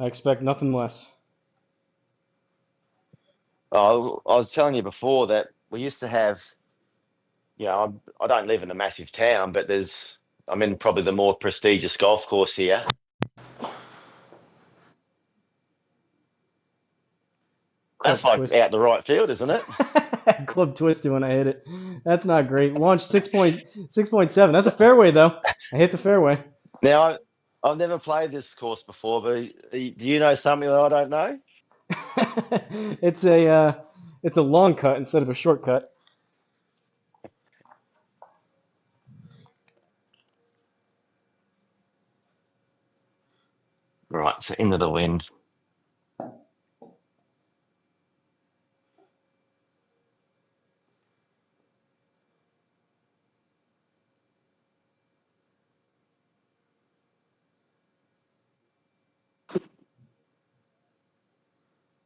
expect nothing less. I was telling you before that we used to have, I don't live in a massive town, but I'm in probably the more prestigious golf course here. Club That's like twist. out the right field, isn't it? Club twisted when I hit it. That's not great. Launched 6.7. That's a fairway though. I hit the fairway. Now, I've never played this course before, but do you know something that I don't know? it's a long cut instead of a short cut. Right, so into the wind.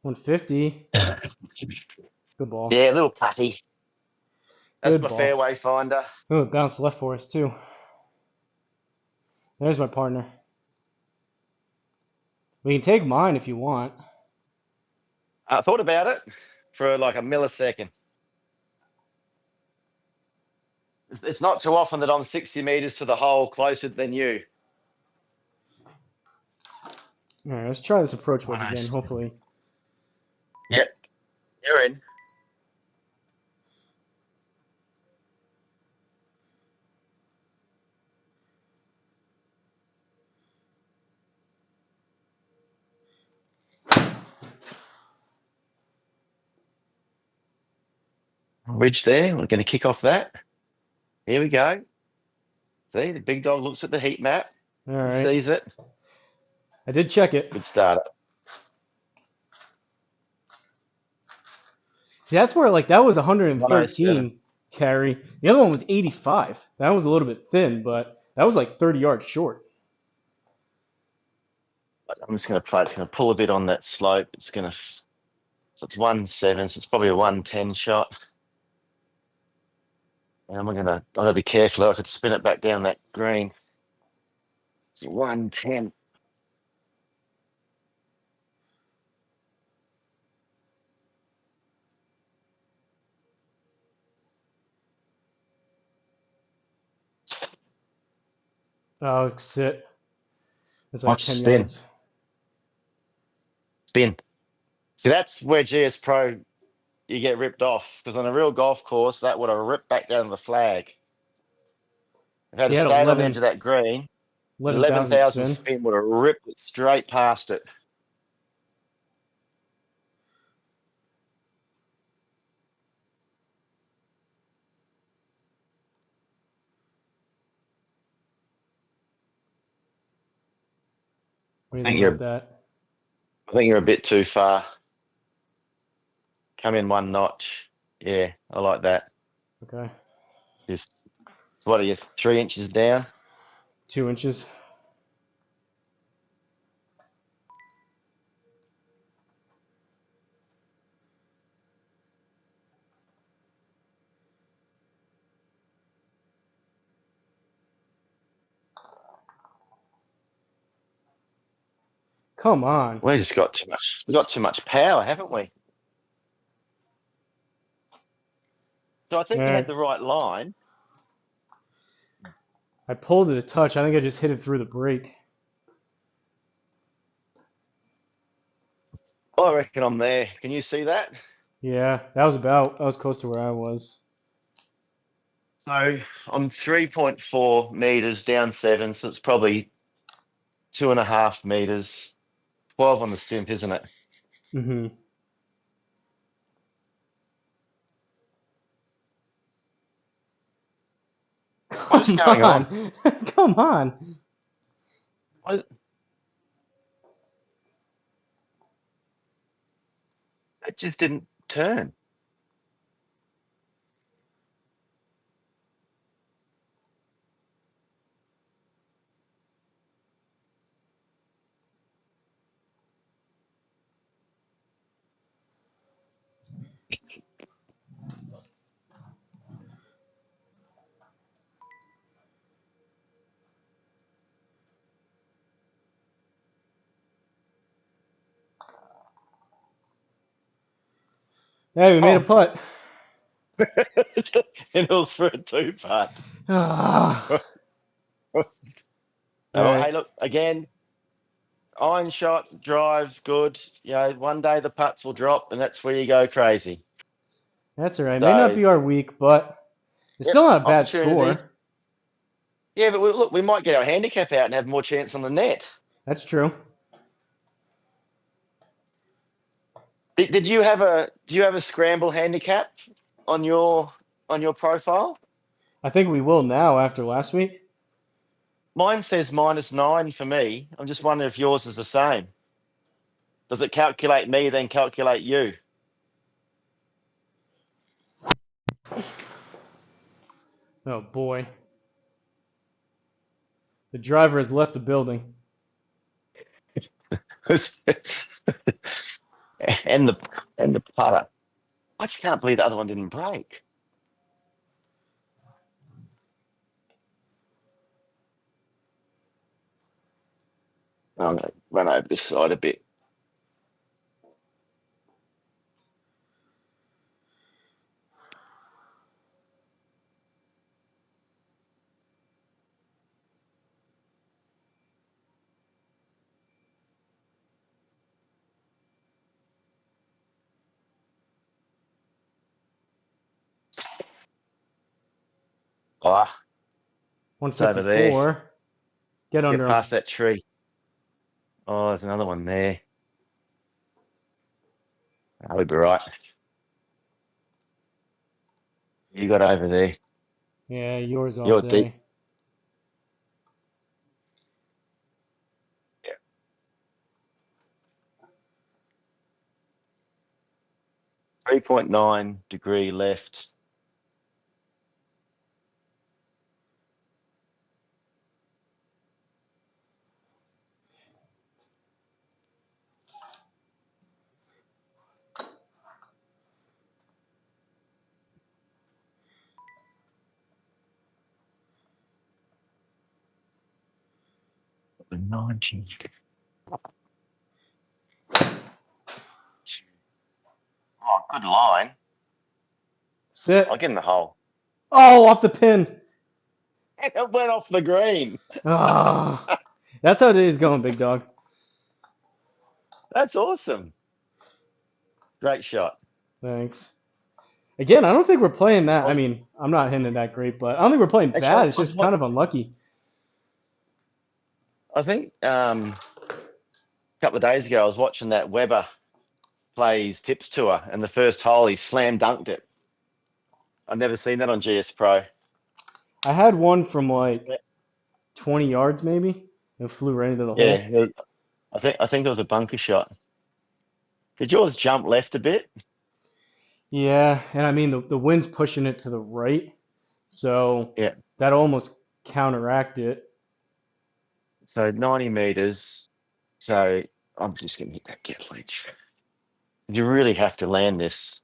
$150. Yeah, Good ball. a little putty. That's Good my ball. fairway finder. Oh, it bounced left for us too. There's my partner. We can take mine if you want. I thought about it for like a millisecond. It's not too often that I'm 60 meters to the hole closer than you. All right, let's try this approach wedge again. 107. Hopefully. Yep, you're in. Ridge there. We're going to kick off that. Here we go. See, the big dog looks at the heat map. All He right. sees it. I did check it. Good start. See, that's where like that was 107. 113 carry. The other one was 85. That was a little bit thin, but that was like 30 yards short. I'm just going to play. It's going to pull a bit on that slope. So it's 1.7. So it's probably a 1.10 shot. And I'm got to be careful. I could spin it back down that green. It's 1.10. Oh, sit. It's like Watch 10 spin. yards. Spin. See, that's where GSPro you get ripped off, because on a real golf course, that would have ripped back down to the flag. If I had He had stayed on the 11. edge of that green, 11,000 11,000 spin. spin would have ripped it straight past it. What do you I think think about that? I think you're a bit too far. Come in one notch. Yeah, I like that. Okay. Just, so what are you, 3 inches down? 2 inches. Come on. We just got too much. We got too much power, haven't we? So I think you Yeah, had the right line. I pulled it a touch. I think I just hit it through the brake. I reckon I'm there. Can you see that? Yeah, that was close to where I was. So I'm 3.4 meters down 7, so it's probably 2.5 meters. 12 on the stimp, isn't it? Mm-hmm. What is going on? Come on. What- It just didn't turn. Hey, we made a Oh, putt. and it was for a 2-putt. Ah. All Oh, right. hey, look, again, iron shot, drive, good. You know, one day the putts will drop, and that's where you go crazy. That's all right. May not So, be our week, but it's yep, still not a bad opportunities. score. Yeah, but look, we might get our handicap out and have more chance on the net. That's true. Did you have a do you have a scramble handicap on your profile? I think we will now after last week. Mine says -9 for me. I'm just wondering if yours is the same. Does it calculate me, then calculate you? Oh boy. The driver has left the building. and the putter. I just can't believe the other one didn't break. I'm going to run over this side a bit. Ah, it's over there. 154. Get Get under him. past that tree. Oh, there's another one there. I'll be right. You got over there. Yeah, yours all You're deep. day. Yeah. 3.9 degree left. The 90. Oh, good line. I'll Sit. get in the hole. Oh, off the pin. And it went off the green. Ah, that's how today's going, big dog. That's awesome. Great shot. Thanks. Again, I don't think we're playing that. I Well, mean, I'm not hitting it that great, but I don't think we're playing actually, bad. It's just kind of unlucky. I think a couple of days ago I was watching that Weber plays tips tour, and the first hole he slam dunked it. I've never seen that on GSPro. I had one from like 20 yards maybe. It flew right into the hole. Yeah, I think it was a bunker shot. Did yours jump left a bit? Yeah, and I mean the wind's pushing it to the right, so Yeah. that almost counteract it. So 90 meters. So I'm just gonna hit that get ledge. You really have to land this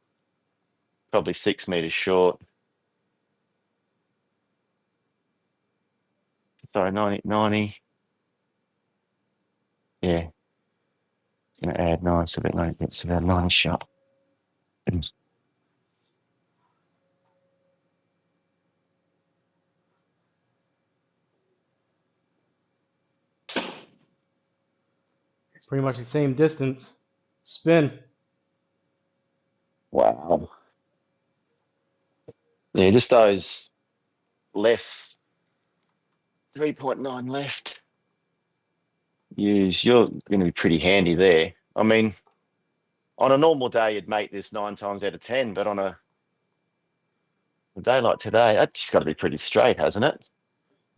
probably 6 meters short. Sorry, 90. Yeah. It's gonna add 9 so that gets about 90 shot. Pretty much the same distance. Spin. Wow. Yeah, just those lefts. 3.9 left. You're going to be pretty handy there. I mean, on a normal day, you'd make this 9 times out of 10, but on a day like today, that's just got to be pretty straight, hasn't it?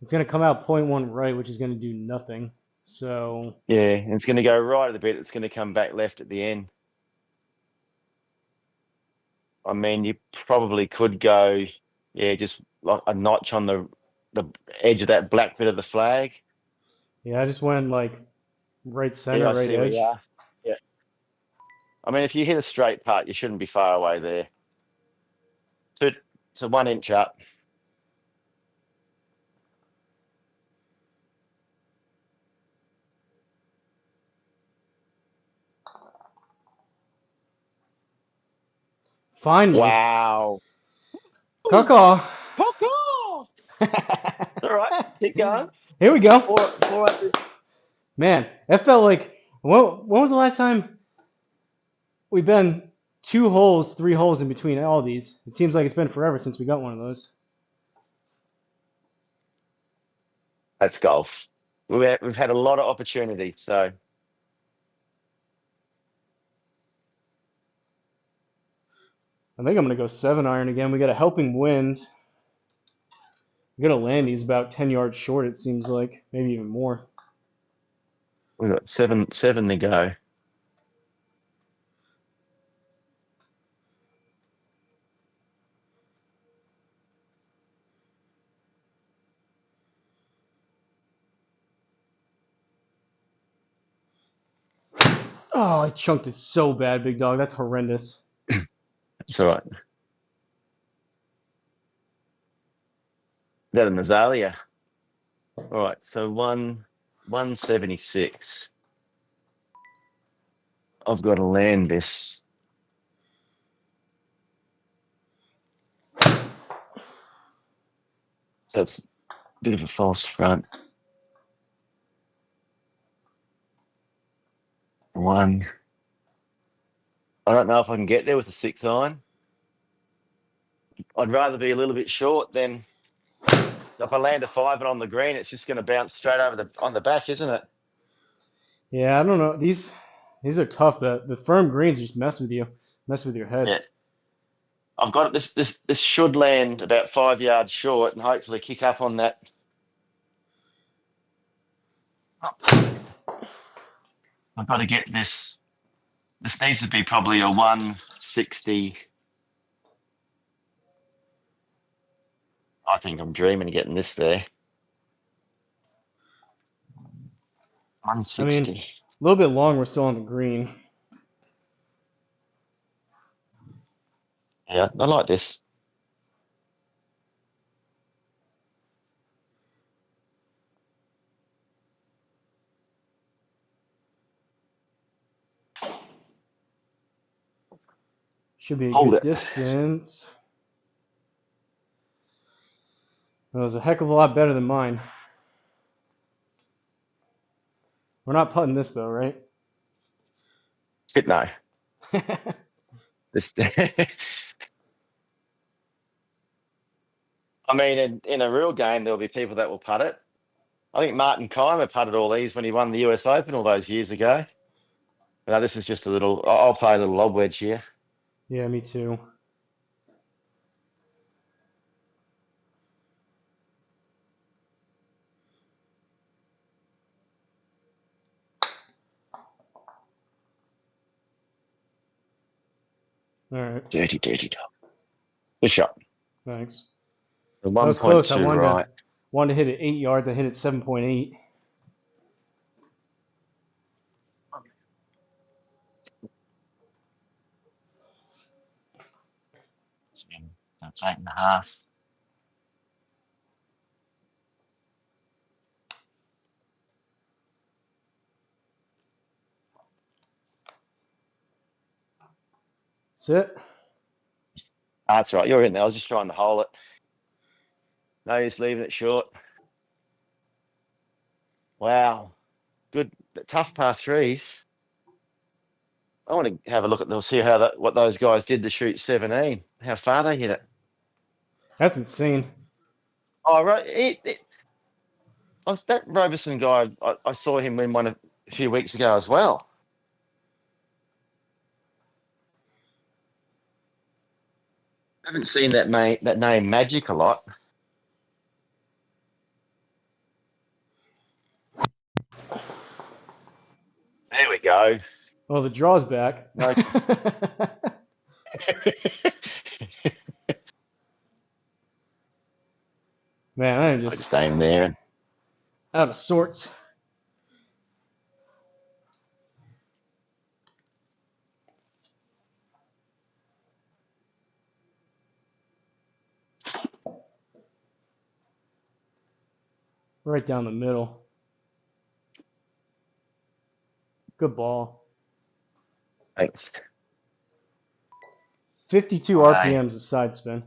It's going to come out 0.1 right, which is going to do nothing. So Yeah, and it's going to go right at the bit. It's going to come back left at the end. I mean, you probably could go, yeah, just like a notch on the edge of that black bit of the flag. yeah, I just went like right center, Yeah, I right see where you edge. are. Yeah. I mean, if you hit a straight putt, you shouldn't be far away there. So 1 inch up. Finally. Wow. Caw. Fuck off. All right, keep going. Here we That's go. 400. Man, that felt like when was the last time we've been 2 holes, 3 holes in between all these? It seems like it's been forever since we got one of those. That's golf. We've had a lot of opportunity. So I think I'm gonna go 7-iron again. We got a helping wind. We got to land. He's about 10 yards short. It seems like maybe even more. we've got seven to go. Oh, I chunked it so bad, big dog. That's horrendous. It's all right. That an azalea. All right, so 176. I've got to land this. So it's a bit of a false front. One. I don't know if I can get there with a 6-iron. I'd rather be a little bit short than if I land a 5 and on the green, it's just going to bounce straight over on the back, isn't it? Yeah, I don't know. These are tough. The firm greens just mess with you, mess with your head. Yeah. I've got it. This should land about 5 yards short and hopefully kick up on that. I've got to get this. This needs to be probably a 160. I think I'm dreaming of getting this there. I mean, 160. a little bit long. We're still on the green. Yeah, I like this. Should be a Hold good it. distance. That was a heck of a lot better than mine. We're not putting this though, right? No. This. I mean, in a real game, there'll be people that will putt it. I think Martin Keimer putted all these when he won the US Open all those years ago. Now this is just a little. I'll play a little lob wedge here. Yeah, me too. All right. Dirty dog. Good shot. Thanks. The That was close. I 1.2 right. wanted to hit it 8 yards. I hit it 7.8. That's 8.5. That's it. That's right. You're in there. I was just trying to hole it. No, he's leaving it short. Wow. Good. Tough par threes. I want to have a look at those, see how what those guys did to shoot 17. How far they hit it. That's insane. Oh, right. That Roberson guy, I saw him win one a few weeks ago as well. I haven't seen that name Magic a lot. There we go. Well, the draw's back. No. Man, I'm I'm just staying there. out of sorts. Right down the middle. Good ball. Thanks. 52 Right. RPMs of side spin.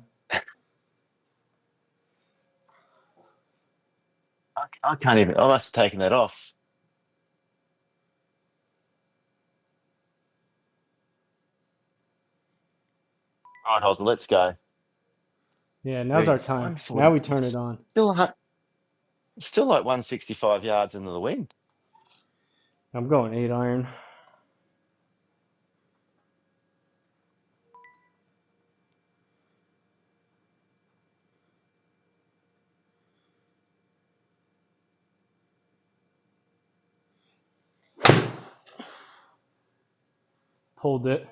I can't even. I must have taken that off. All right, Hosel, let's go. Yeah, now's our time. Now we turn it on. Still like 165 yards into the wind. I'm going 8 iron. Pulled it.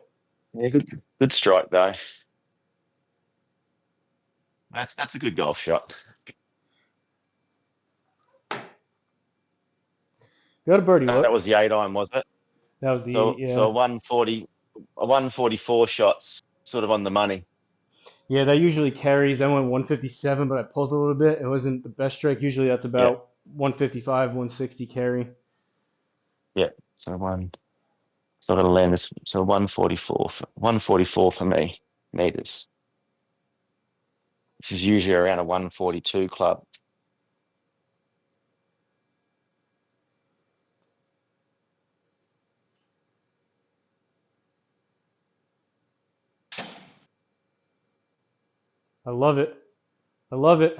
Yeah, good strike though. That's a good golf shot. Got a birdie That look. was the 8 iron, was it? That was the So 8, yeah. so a 144 shots, sort of on the money. Yeah, that usually carries. I went 157, but I pulled a little bit. It wasn't the best strike. Usually that's about 155, 160 carry. Yeah. So still got to land this. So 144 for me meters. This is usually around a 142 club. I love it. I love it.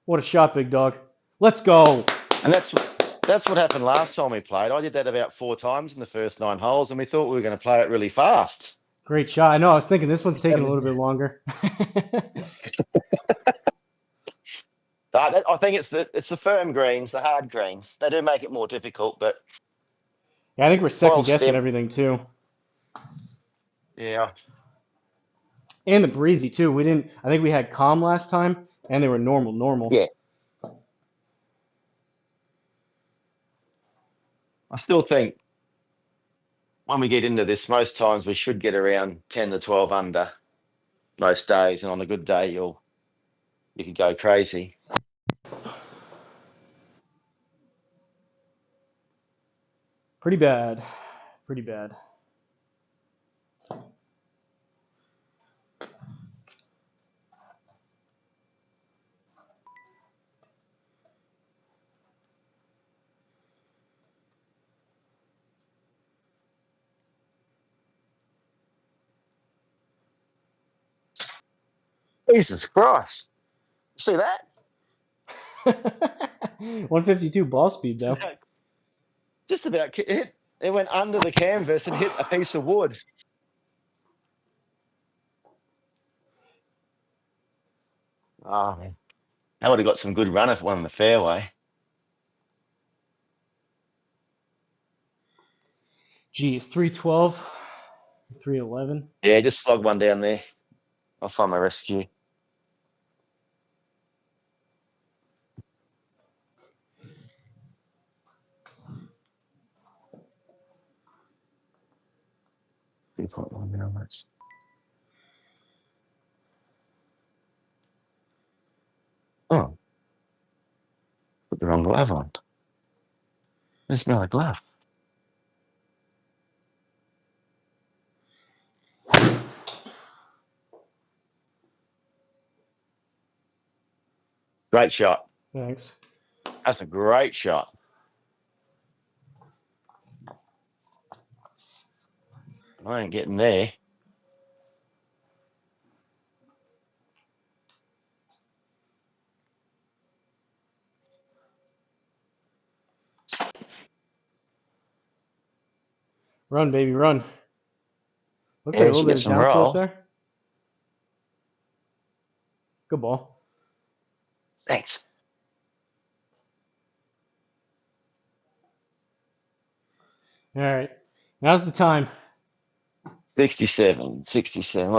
What a shot, big dog. Let's go. And that's what happened last time we played. I did that about 4 times in the first 9 holes, and we thought we were going to play it really fast. Great shot. I know. I was thinking this one's taking a little bit longer. I think it's the firm greens, the hard greens. They do make it more difficult, but Yeah, I think we're second guessing everything too. Yeah. And the breezy too. I think we had calm last time, and they were normal. Yeah. I still think when we get into this, most times we should get around 10 to 12 under most days, and on a good day you could go crazy. Pretty bad. Pretty bad. Jesus Christ. See that? 152 ball speed though. Just about hit. It went under the canvas and hit a piece of wood. Oh, man. I would have got some good run if it won the fairway. Geez, 312, 311. Yeah, just flog one down there. I'll find my rescue. How much? Oh, put the wrong glove on. There's no glove. Great shot. Thanks. That's a great shot. I ain't getting there. Run, baby, run. Looks Yeah, like a we little should bit get of some downslope roll. there. Good ball. Thanks. All right. Now's the time. 67.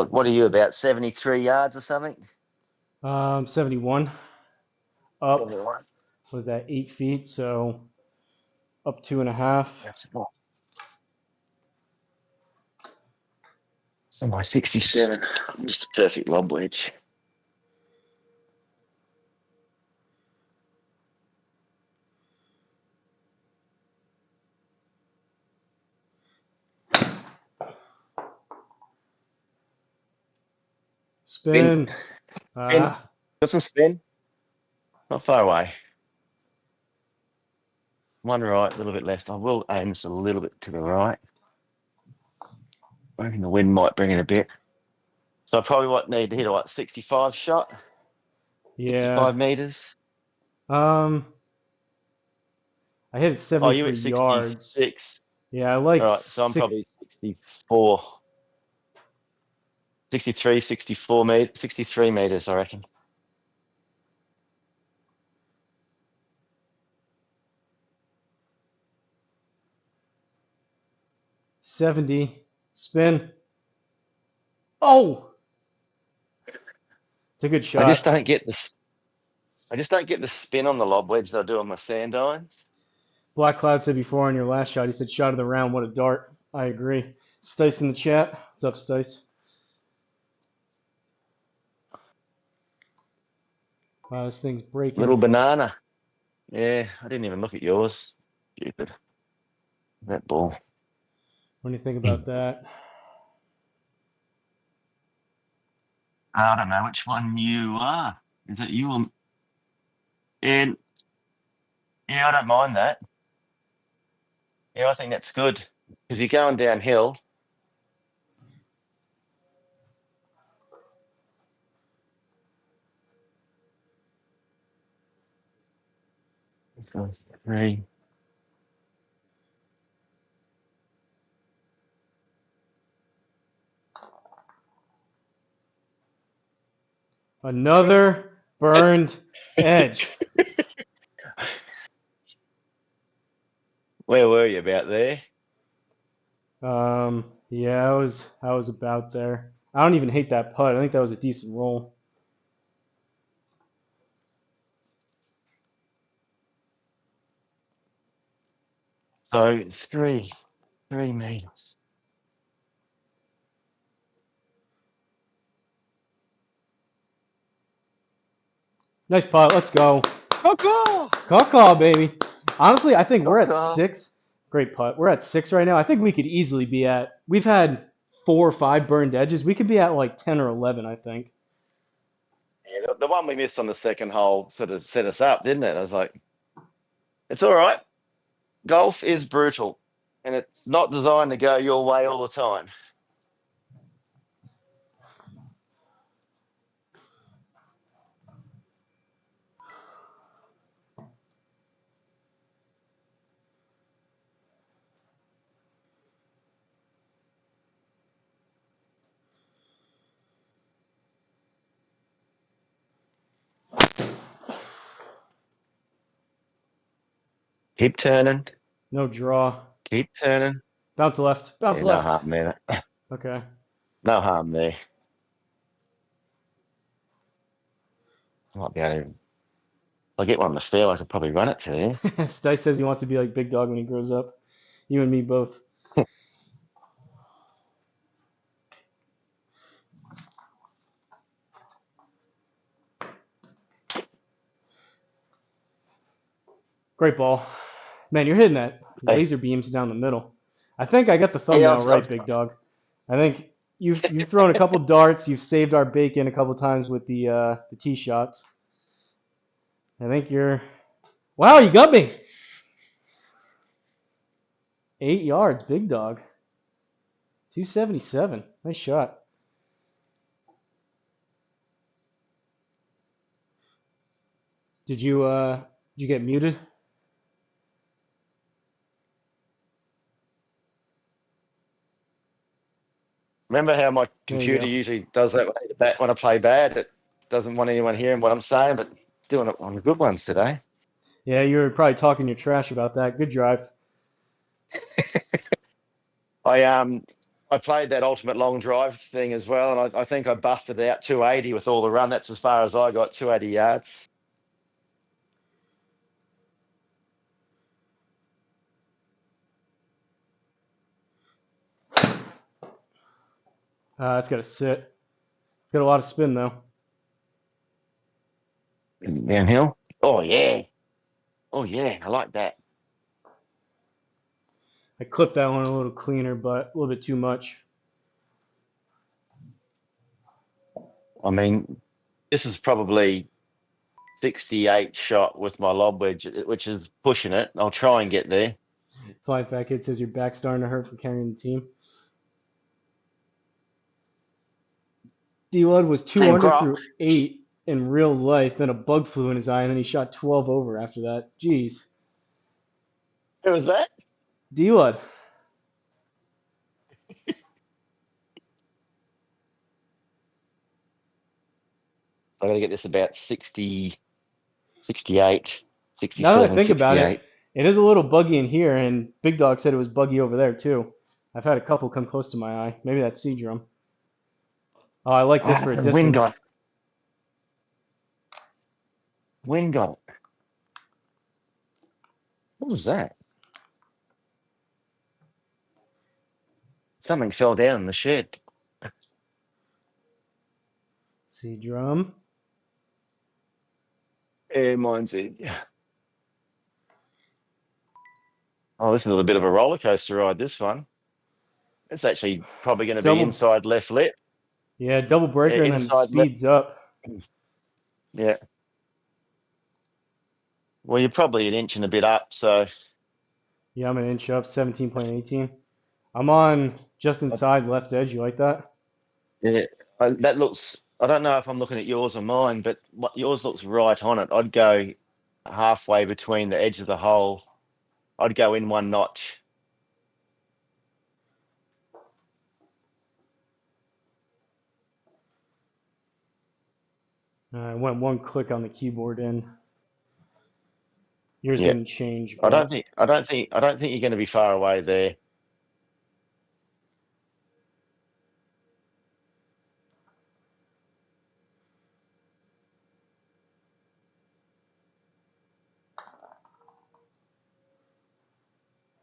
What are you, about 73 yards or something? 71. Up, 71. was that 8 feet? So up 2.5. That's it. So my 67. Just a perfect lob wedge. Spin. Spin. Ah, Got some spin. Not far away. One right, a little bit left. I will aim this a little bit to the right. I reckon the wind might bring it a bit. So I probably need to hit a 65 shot. yeah. 65 meters. I hit it Oh, you 73 at yards. 66. Yeah, I All like right, so I'm 6. probably 64. 63, 64 meters, 63 meters, I reckon. $70. Spin. Oh! It's a good shot. I just don't get the spin on the lob wedge that I do on my sand irons. Black Cloud said before on your last shot, he said, shot of the round, what a dart. I agree. Stice in the chat. What's up, Stice? Wow, this thing's breaking. Little banana. Yeah, I didn't even look at yours. Stupid. That ball. What do you think about that? I don't know which one you are. Is it you or... And yeah, I don't mind that. Yeah, I think that's good because you're going downhill. So 3. Another burned edge. Where were you, about there? Yeah, I was about there. I don't even hate that putt. I think that was a decent roll. So it's 3 meters. Nice putt. Let's go. Coco! Caw, baby. Honestly, I think we're at Caw. 6. Great putt. We're at 6 right now. I think we could easily be at. We've had 4 or 5 burned edges. We could be at like 10 or 11, I think. Yeah, the one we missed on the second hole sort of set us up, didn't it? I was like, it's all right. Golf is brutal, and it's not designed to go your way all the time. Keep turning. No draw. Keep turning. Bounce left. Bounce Yeah, no left. harm there. Okay. No harm there. Might be able to. If I get one on the field, I could probably run it to you. Stice says he wants to be like Big Dog when he grows up. You and me both. Great ball. Man, you're hitting that Hey, laser beams down the middle. I think I got the yeah, thumbnail right, Big Dog. I think you've thrown a couple darts. You've saved our bacon a couple times with the tee shots. I think you're. Wow, you got me. 8 yards, Big Dog. 277. Nice shot. Did you get muted? remember how my There you computer go. usually does that when I play bad? It doesn't want anyone hearing what I'm saying, but it's doing it on the good ones today. Yeah, you were probably talking your trash about that. Good drive. I played that ultimate long drive thing as well, and I think I busted out 280 with all the run. That's as far as I got, 280 yards. It's got to sit. It's got a lot of spin though. Downhill. Oh yeah. Oh yeah. I like that. I clipped that one a little cleaner, but a little bit too much. I mean, this is probably 68 shot with my lob wedge, which is pushing it. I'll try and get there. Flying back kid says your back's starting to hurt from carrying the team. D-Lud was 2 Same under crop. through 8 in real life, then a bug flew in his eye, and then he shot 12 over after that. Jeez. Who was that? D-Lud. I got to get this about 60, 68, Now that I 67, think about it, 68. it is a little buggy in here, and Big Dog said it was buggy over there too. I've had a couple come close to my eye. Maybe that's C-drum. Oh, I like this for a Wind distance. got it. Wind got it. What was that? Something fell down in the shed. C-drum. Yeah, mine's it. Oh, this is a bit of a roller coaster ride, this one. It's actually probably going to be Double. inside left lip. Yeah, double Yeah, breaker, and then it inside left. speeds up. Yeah. Well, you're probably an inch and a bit up, so Yeah, I'm an inch up, 17.18. I'm on just inside left edge. You like that? yeah, that looks. I don't know if I'm looking at yours or mine, but yours looks right on it. I'd go halfway between the edge of the hole. I'd go in one notch. I went one click on the keyboard in. Yours Yeah. didn't change, I don't but think. I don't think. I don't think you're going to be far away there.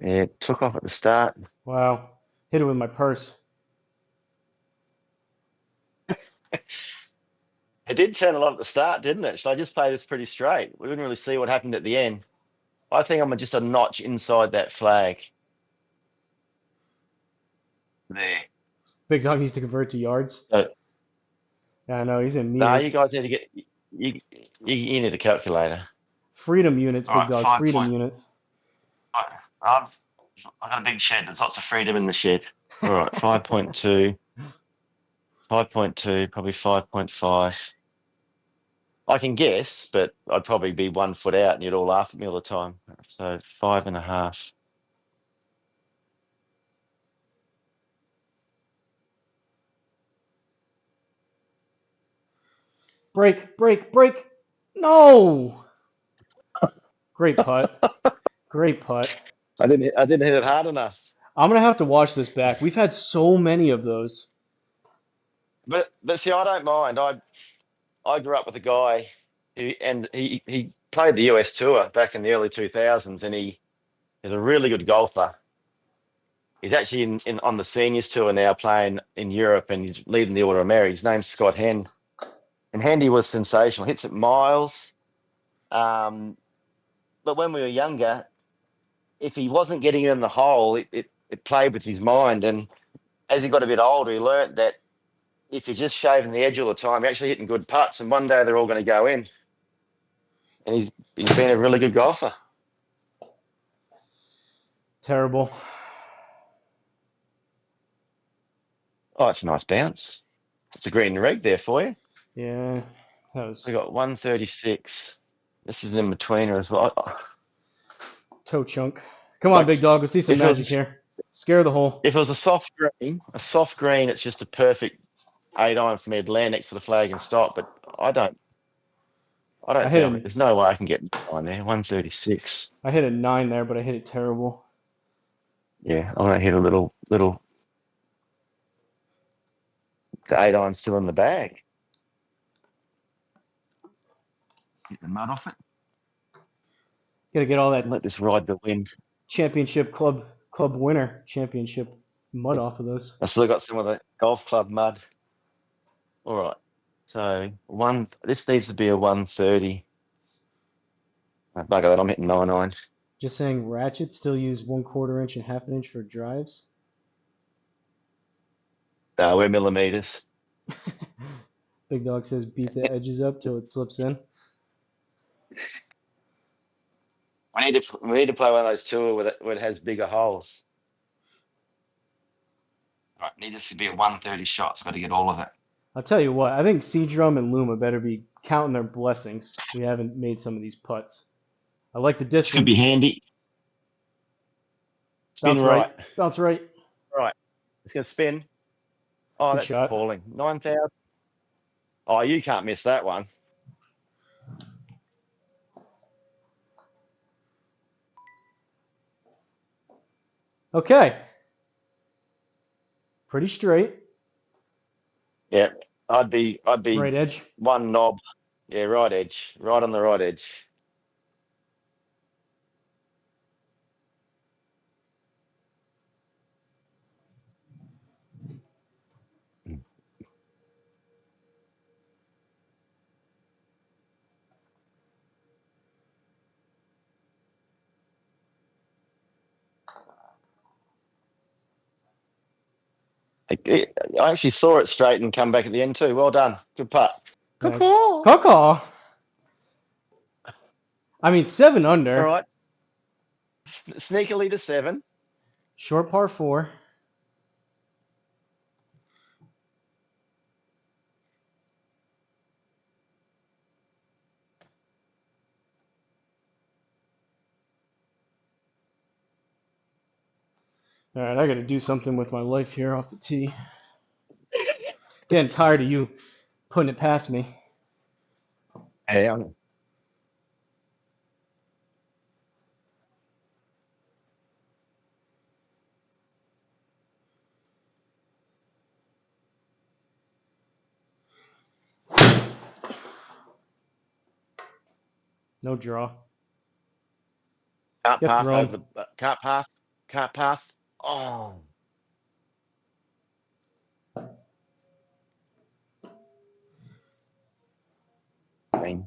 Yeah, it took off at the start. wow, hit it with my purse. It did turn a lot at the start, didn't it? Should I just play this pretty straight? We didn't really see what happened at the end. I think I'm just a notch inside that flag. There. Big Dog needs to convert to yards. So, Yeah, no, he's in no, you meters. guys need to get you need a calculator. Freedom units, All Big right, Dog. Freedom units. I've got a big shed. There's lots of freedom in the shed. All right, 5.2, 5.2, probably 5.5. I can guess, but I'd probably be 1 foot out and you'd all laugh at me all the time. So 5.5. Break, break, break. No! Great putt. Great putt. I didn't hit it hard enough. I'm gonna have to watch this back. We've had so many of those. But see, I don't mind. I grew up with a guy he played the US tour back in the early 2000s, and he's a really good golfer. He's actually in on the seniors tour now, playing in Europe, and he's leading the Order of Merit. His name's Scott Hen, and Hendy was sensational. Hits it miles. But when we were younger, if he wasn't getting it in the hole, it played with his mind. And as he got a bit older, he learnt that if you're just shaving the edge all the time, you're actually hitting good putts, and one day they're all going to go in. And he's been a really good golfer. Terrible. Oh, it's a nice bounce. It's a green reg there for you. Yeah, that was We got 136. This is an in-betweener as well. toe chunk. Come on, big dog. Let's see some magic here. Scare the hole. If it was a soft green, it's just a perfect 8-iron for me to land next to the flag and stop. But I don't think there's no way I can get on there. 136. I hit a 9 there, but I hit it terrible. Yeah, I'm gonna hit a little. The 8-iron's still in the bag. Get the mud off it. Gotta get all that. Let this ride the wind. Championship club winner championship mud off of those. I still got some of the golf club mud. All right. So this needs to be a 130. Bugger that, I'm hitting 9-iron. Just saying, ratchets still use 1/4 inch and 1/2 inch for drives. No, we're millimeters. Big dog says beat the edges up till it slips in. We need to play one of those tour where it has bigger holes. All right, need this to be a 130 shot, so I've got to get all of it. I'll tell you what, I think Seadrum and Luma better be counting their blessings. We haven't made some of these putts. I like the distance. This could be handy. Spin right. Bounce right. Right. It's going to spin. Oh, that's appalling. 9,000. Oh, you can't miss that one. Okay. Pretty straight. Yeah, I'd be right edge. One knob. Yeah, right edge. Right on the right edge. I actually saw it straight and come back at the end too. Well done. Good putt. Caw. I mean, 7 under. All right. Sneakily to 7. Short par 4. All right, I got to do something with my life here off the tee. Getting tired of you putting it past me. Hey, I know. No draw. Can't pass over. Can't pass. Oh. Don't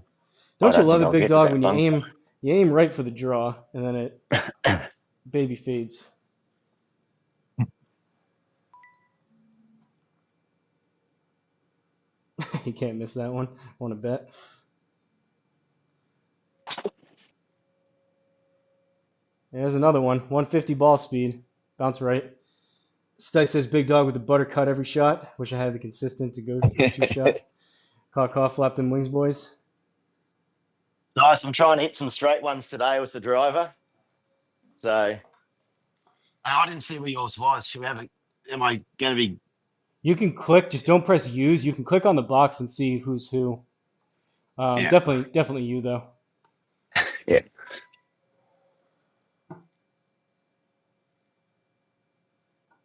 you love it, big dog, when you aim right for the draw and then it baby fades. You can't miss that one. Want to bet? There's another one. 150 ball speed. Bounce right. Stice says big dog with the butter cut every shot. Wish I had the consistent to go to shot. Caw, flap them wings, boys. Nice. I'm trying to hit some straight ones today with the driver. So I didn't see where yours was. Should we have am I going to be? You can click. Just don't press use. You can click on the box and see who's who. Yeah. Definitely you though. Yeah.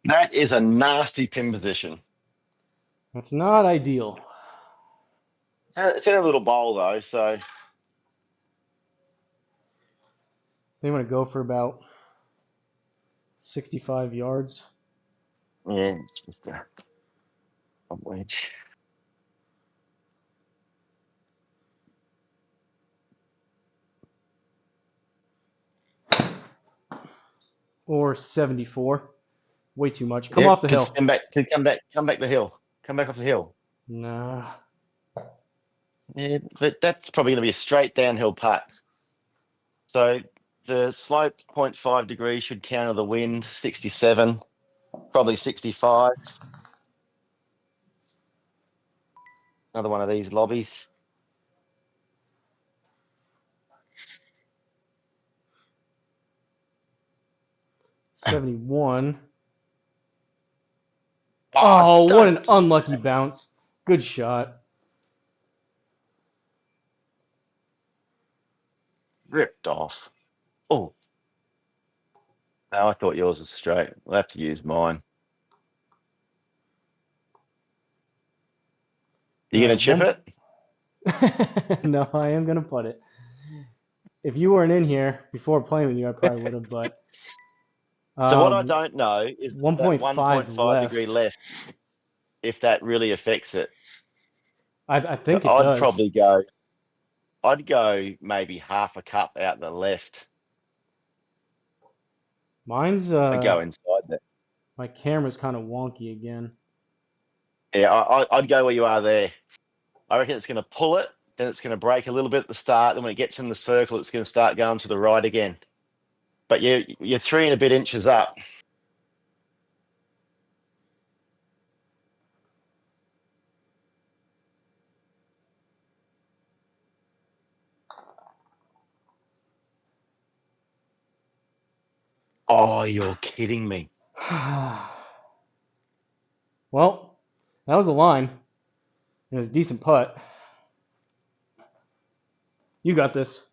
That is a nasty pin position. That's not ideal. It's in a little bowl though, so They want to go for about 65 yards. yeah, it's just a wedge. Or 74. Way too much. Come Yep, off the hill. come back the hill. Come back off the hill. Nah. Yeah, but that's probably going to be a straight downhill putt. So the slope 0.5 degrees should counter the wind, 67, probably 65. Another one of these lobbies. $71. Oh, what an unlucky bounce. Good shot. Ripped off. Oh. No, I thought yours was straight. We'll have to use mine. You going to chip it? No, I am going to putt it. If you weren't in here before playing with you, I probably would have, but... So what I don't know is 1.5 degree left, if that really affects it. I think so it I'd does. probably go... I'd go maybe half a cup out the left. Mine's I'd go inside there. My camera's kind of wonky again. Yeah, I'd go where you are there. I reckon it's going to pull it, then it's going to break a little bit at the start, and when it gets in the circle, it's going to start going to the right again. But you're 3 and a bit inches up. Oh, you're kidding me. Well, that was the line. It was a decent putt. You got this.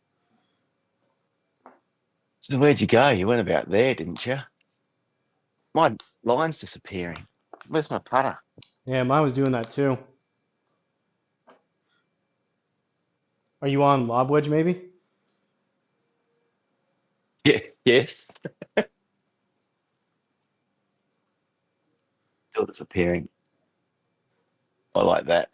So where'd you go? You went about there, didn't you? My line's disappearing. Where's my putter? Yeah, mine was doing that too. Are you on lob wedge maybe? Yeah, yes. Still disappearing. I like that.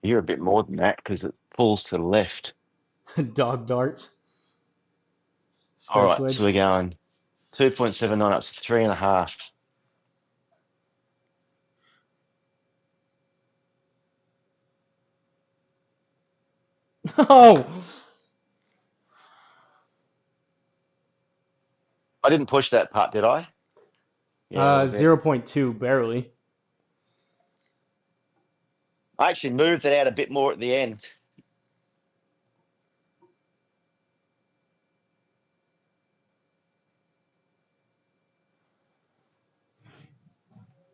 You're a bit more than that because it pulls to the left. Dog darts. All right, Wedge. so we're going 2.79 up to 3.5. Oh! I didn't push that putt, did I? Yeah, 0.2, barely. I actually moved it out a bit more at the end.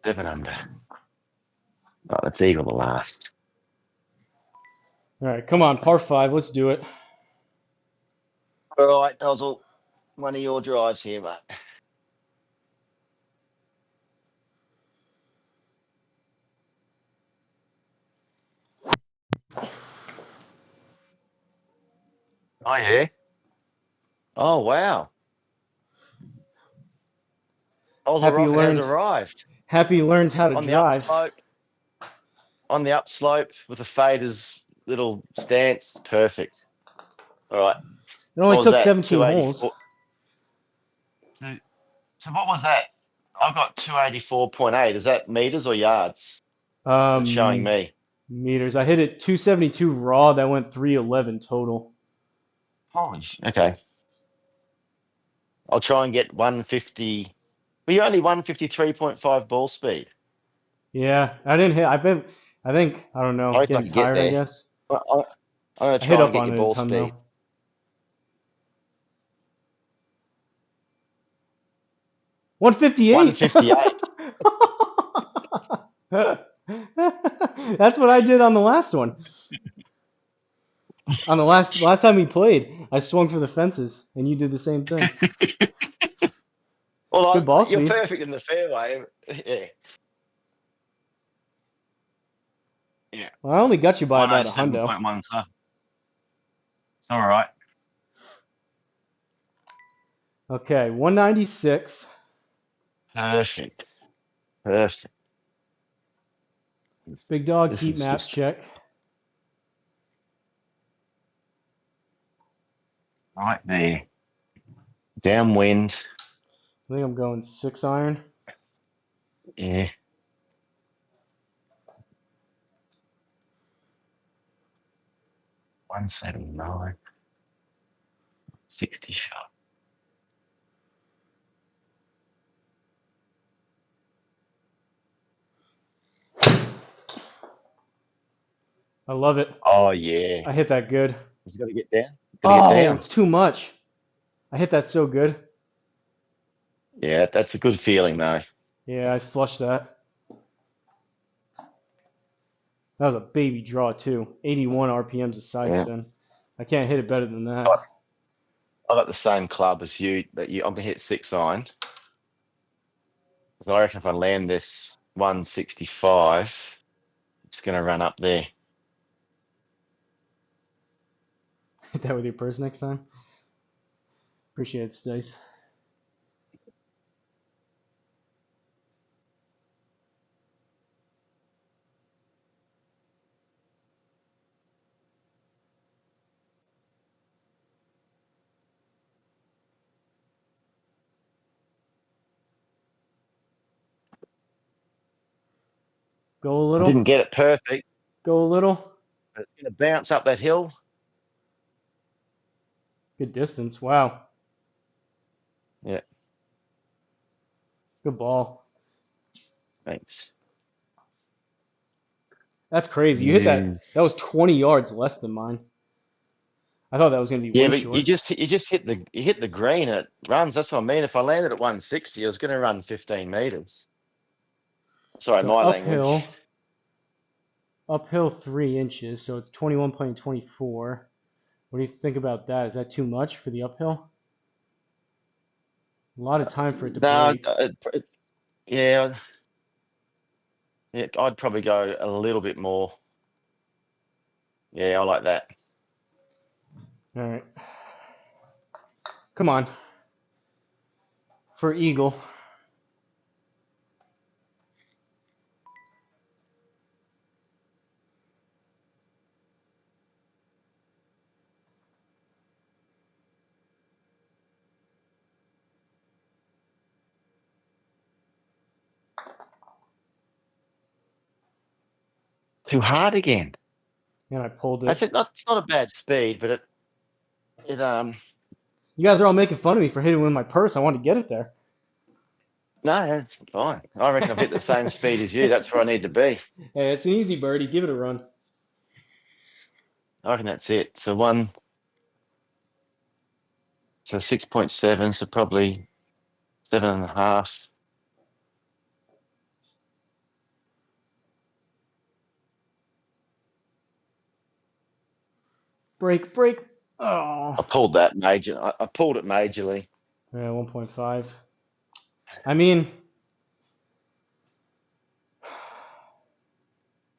Seven under. Oh, let's eagle the last. All right, come on, par 5. Let's do it. All right, Hosel. One of your drives here, mate. Oh, yeah? Oh, wow. Hosel has arrived. Happy you learned how to drive. On the upslope with a fader's little stance. Perfect. All right. It only took 17 holes. So what was that? I've got 284.8. Is that meters or yards? It's showing me. Meters. I hit it 272 raw. That went 311 total. Holy okay. I'll try and get 150. Well, you only 153.5 ball speed. Yeah, I didn't hit. I think I don't know. Getting tired, I guess. I'm gonna try and get your ball speed. Though. 158. 158. That's what I did on the last one. On the last time we played, I swung for the fences, and you did the same thing. Well, Good ball you're speed. perfect in the fairway. Yeah. Yeah. Well, I only got you by about a hundo. 107.1 club. It's all right. Okay, 196. Perfect. Perfect. Big dog This heat is map just check. right there. Downwind. I think I'm going 6-iron. Yeah. 179. 60 shot. I love it. Oh yeah. I hit that good. He's got to get down. Got to get Oh, down. it's too much. I hit that so good. Yeah, that's a good feeling though. Yeah, I flushed that. That was a baby draw too. 81 RPMs a side Yeah. spin. I can't hit it better than that. I got the same club as you, but I'm gonna hit 6-iron. So I reckon if I land this 165, it's gonna run up there. Hit that with your purse next time. Appreciate it, Stace. Go a I little. didn't get it perfect, Go a little. but it's gonna bounce up that hill. Good distance. Wow. Yeah, Good ball. thanks. That's crazy. You hit that. Yes. That was 20 yards less than mine. I thought that was going to be Yeah, way but short. you just hit the green. It runs. That's what I mean. If I landed at 160, I was gonna run 15 meters. Sorry, So my language. uphill 3 inches. So it's 21.24. What do you think about that? Is that too much for the uphill? A lot of time for it to No, break. yeah, yeah. I'd probably go a little bit more. Yeah, I like that. All right. Come on. For eagle. Too hard again. And I pulled I it. said, not. It's not a bad speed, but it You guys are all making fun of me for hitting with my purse. I wanted to get it there. No, that's fine. I reckon I've hit the same speed as you. That's where I need to be. Hey, it's an easy birdie. Give it a run. I reckon that's it. So 6.7, so probably 7.5. Break, break. Oh. I pulled that major. I pulled it majorly. Yeah, 1.5. I mean,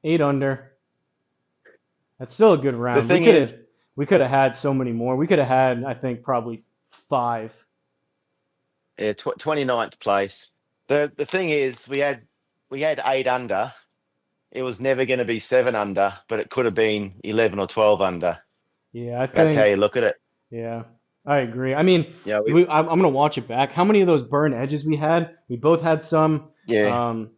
8 under. That's still a good The round. thing is, We could have had so many more. We could have had, I think, probably 5. yeah, 29th place. The thing is, we had 8 under. It was never going to be 7 under, but it could have been 11 or 12 under. Yeah, I That's how think. you look at it. Yeah, I agree. I mean, Yeah, I'm gonna watch it back. How many of those burn edges we had? We both had some. yeah, Um,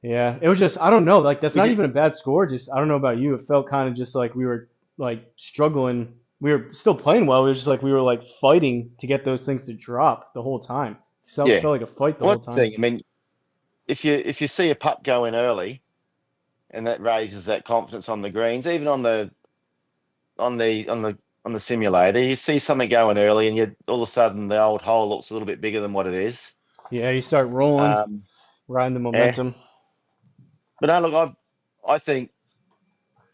yeah, it was just I don't know. Like that's we not did. even a bad score. Just I don't know about you. It felt kind of just like we were like struggling. We were still playing well. It was just like we were like fighting to get those things to drop the whole time. Felt Yeah. like a fight the whole One time. thing, I mean, if you see a putt go in early, and that raises that confidence on the greens, even on the simulator, you see something going early, and you all of a sudden the old hole looks a little bit bigger than what it is. Yeah, you start rolling, Um, riding the yeah, momentum. but no, look, I think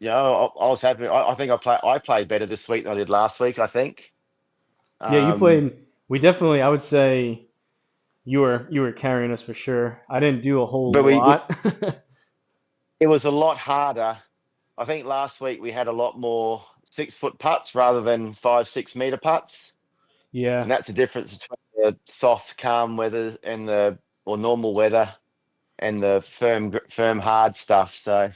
I was happy. I think I played better this week than I did last week. I think. Yeah, you Um, played. We definitely, I would say. You were carrying us for sure. I didn't do a whole But lot. it was a lot harder. I think last week we had a lot more 6-foot putts rather than 5, 6 meter putts. Yeah, And that's the difference between the soft, calm weather and the or normal weather and the firm, hard stuff. So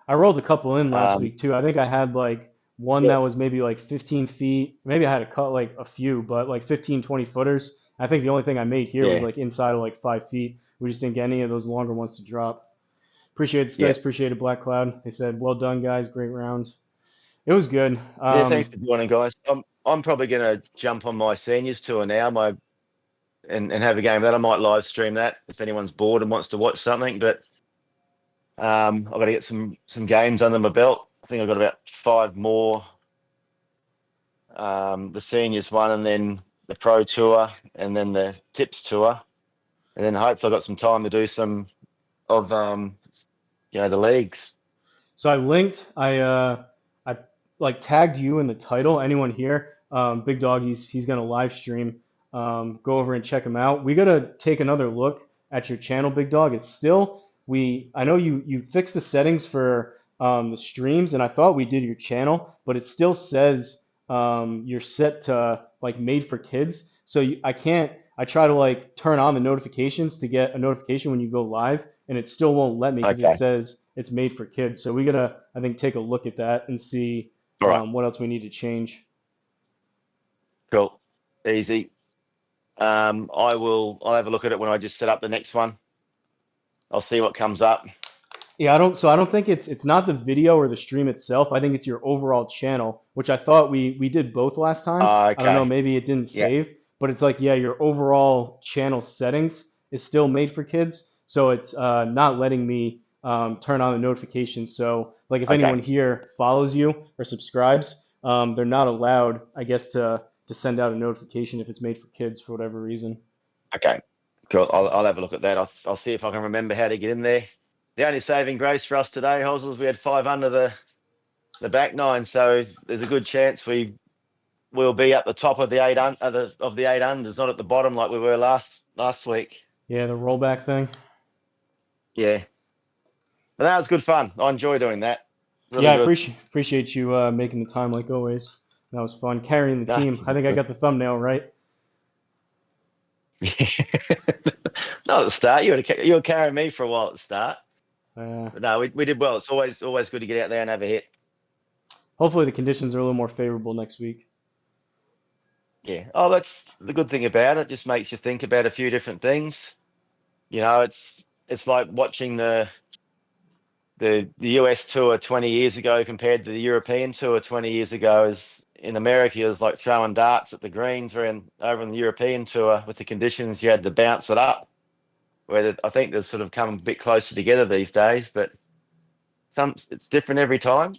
I rolled a couple in last um, week too. I think I had like one yeah, that was maybe like 15 feet. Maybe I had a cut like a few, but like 15, 20 footers. I think the only thing I made here was yeah, like inside of like 5 feet. We just didn't get any of those longer ones to drop. Appreciate the yeah, dice. Appreciate it, Black Cloud. They said, well done, guys. Great round. It was good. yeah. Thanks for joining, guys. I'm probably going to jump on my seniors tour now. And have a game of that. I might live stream that if anyone's bored and wants to watch something. But I've got to get some games under my belt. I think I've got about 5 more. The seniors one, and then the pro tour, and then the tips tour, and then hopefully I've got some time to do some of the leagues. So I linked. I like tagged you in the title. Anyone here? Big Dog. He's gonna live stream. Go over and check him out. We gotta take another look at your channel, Big Dog. It's still we. I know you fixed the settings for the streams, and I thought we did your channel, but it still says you're set to like made for kids. So I can't. I try to like turn on the notifications to get a notification when you go live, and it still won't let me because it Okay, says it's made for kids. So we gotta, I think, take a look at that and see all right, what else we need to change. cool, easy. I'll have a look at it when I just set up the next one. I'll see what comes up. Yeah, I don't. So I don't think it's not the video or the stream itself. I think it's your overall channel, which I thought we did both last time. I don't know. Okay, Maybe it didn't yeah, save, but it's like yeah, your overall channel settings is still made for kids, so it's not letting me turn on the notifications. So like if anyone okay, here follows you or subscribes, they're not allowed, I guess, to send out a notification if it's made for kids for whatever reason. okay, cool. I'll have a look at that. I'll see if I can remember how to get in there. The only saving grace for us today, Hosel, is we had 5 under the back nine, so there's a good chance we'll be at the top of the of the 8 unders, not at the bottom like we were last week. Yeah, the rollback thing. Yeah, but that was good fun. I enjoy doing that. Yeah, Really I good. appreciate you making the time like always. That was fun carrying the No, team. I think I got the thumbnail right. not at the start. You were carrying me for a while at the start, Uh, but no, we did well. It's always good to get out there and have a hit. Hopefully the conditions are a little more favorable next week. Yeah. Oh, that's the good thing about it. Just makes you think about a few different things. It's like watching the US tour 20 years ago compared to the European tour 20 years ago. Is in America, it was like throwing darts at the greens. Over in the European tour, with the conditions, you had to bounce it up. I think they've sort of come a bit closer together these days, but it's different every time.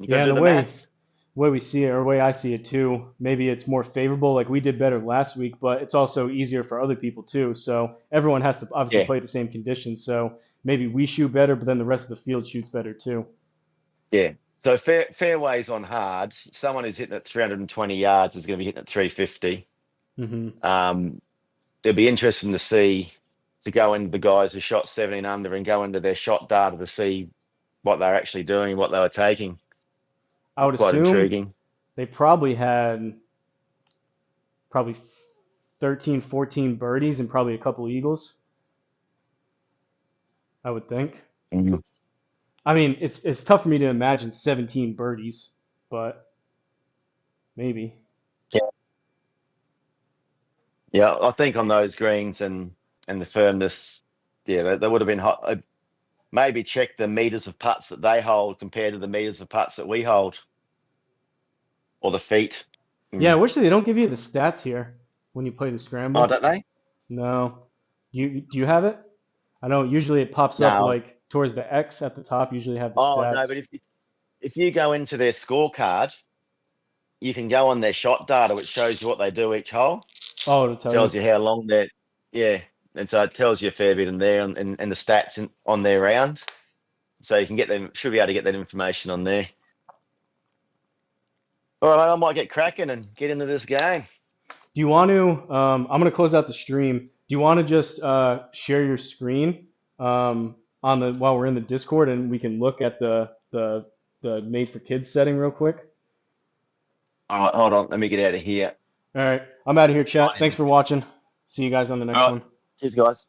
You got Yeah, to and do the math. the way we see it, or the way I see it too, maybe it's more favorable. Like we did better last week, but it's also easier for other people too. So everyone has to obviously Yeah, play at the same conditions. So maybe we shoot better, but then the rest of the field shoots better too. yeah. So fairways on hard. Someone who's hitting at 320 yards is going to be hitting at 350. Hmm. Um, It'll be interesting to go into the guys who shot 17 under and go into their shot data to see what they're actually doing, what they were taking. I would Quite assume intriguing. they probably had probably 13, 14 birdies and probably a couple eagles, I would think. Mhm. I mean, it's tough for me to imagine 17 birdies, but maybe. Yeah, yeah. I think on those greens and the firmness, yeah, they would have been hot. Maybe check the meters of putts that they hold compared to the meters of putts that we hold, or the feet. Yeah, I Mm. wish they don't give you the stats here when you play the Oh, scramble. don't they? No. Do you have it? I know usually it pops up No. like towards the X at the top, usually have the Oh no, stats. but if you go into their scorecard, you can go on their shot data, which shows you what they do each hole. Oh, it'll tell you. Tells you how long they're, yeah, and so it tells you a fair bit in there, and the stats on their round. So you can get them. Should be able to get that information on there. All right, I might get cracking and get into this game. Do you want to I'm going to close out the stream. Do you want to just share your screen on the while we're in the Discord, and we can look at the made for kids setting real quick? All right, hold on. Let me get out of here. All right, I'm out of here, chat. Sign in. Thanks for watching. See you guys on the next All right. one. Cheers, guys.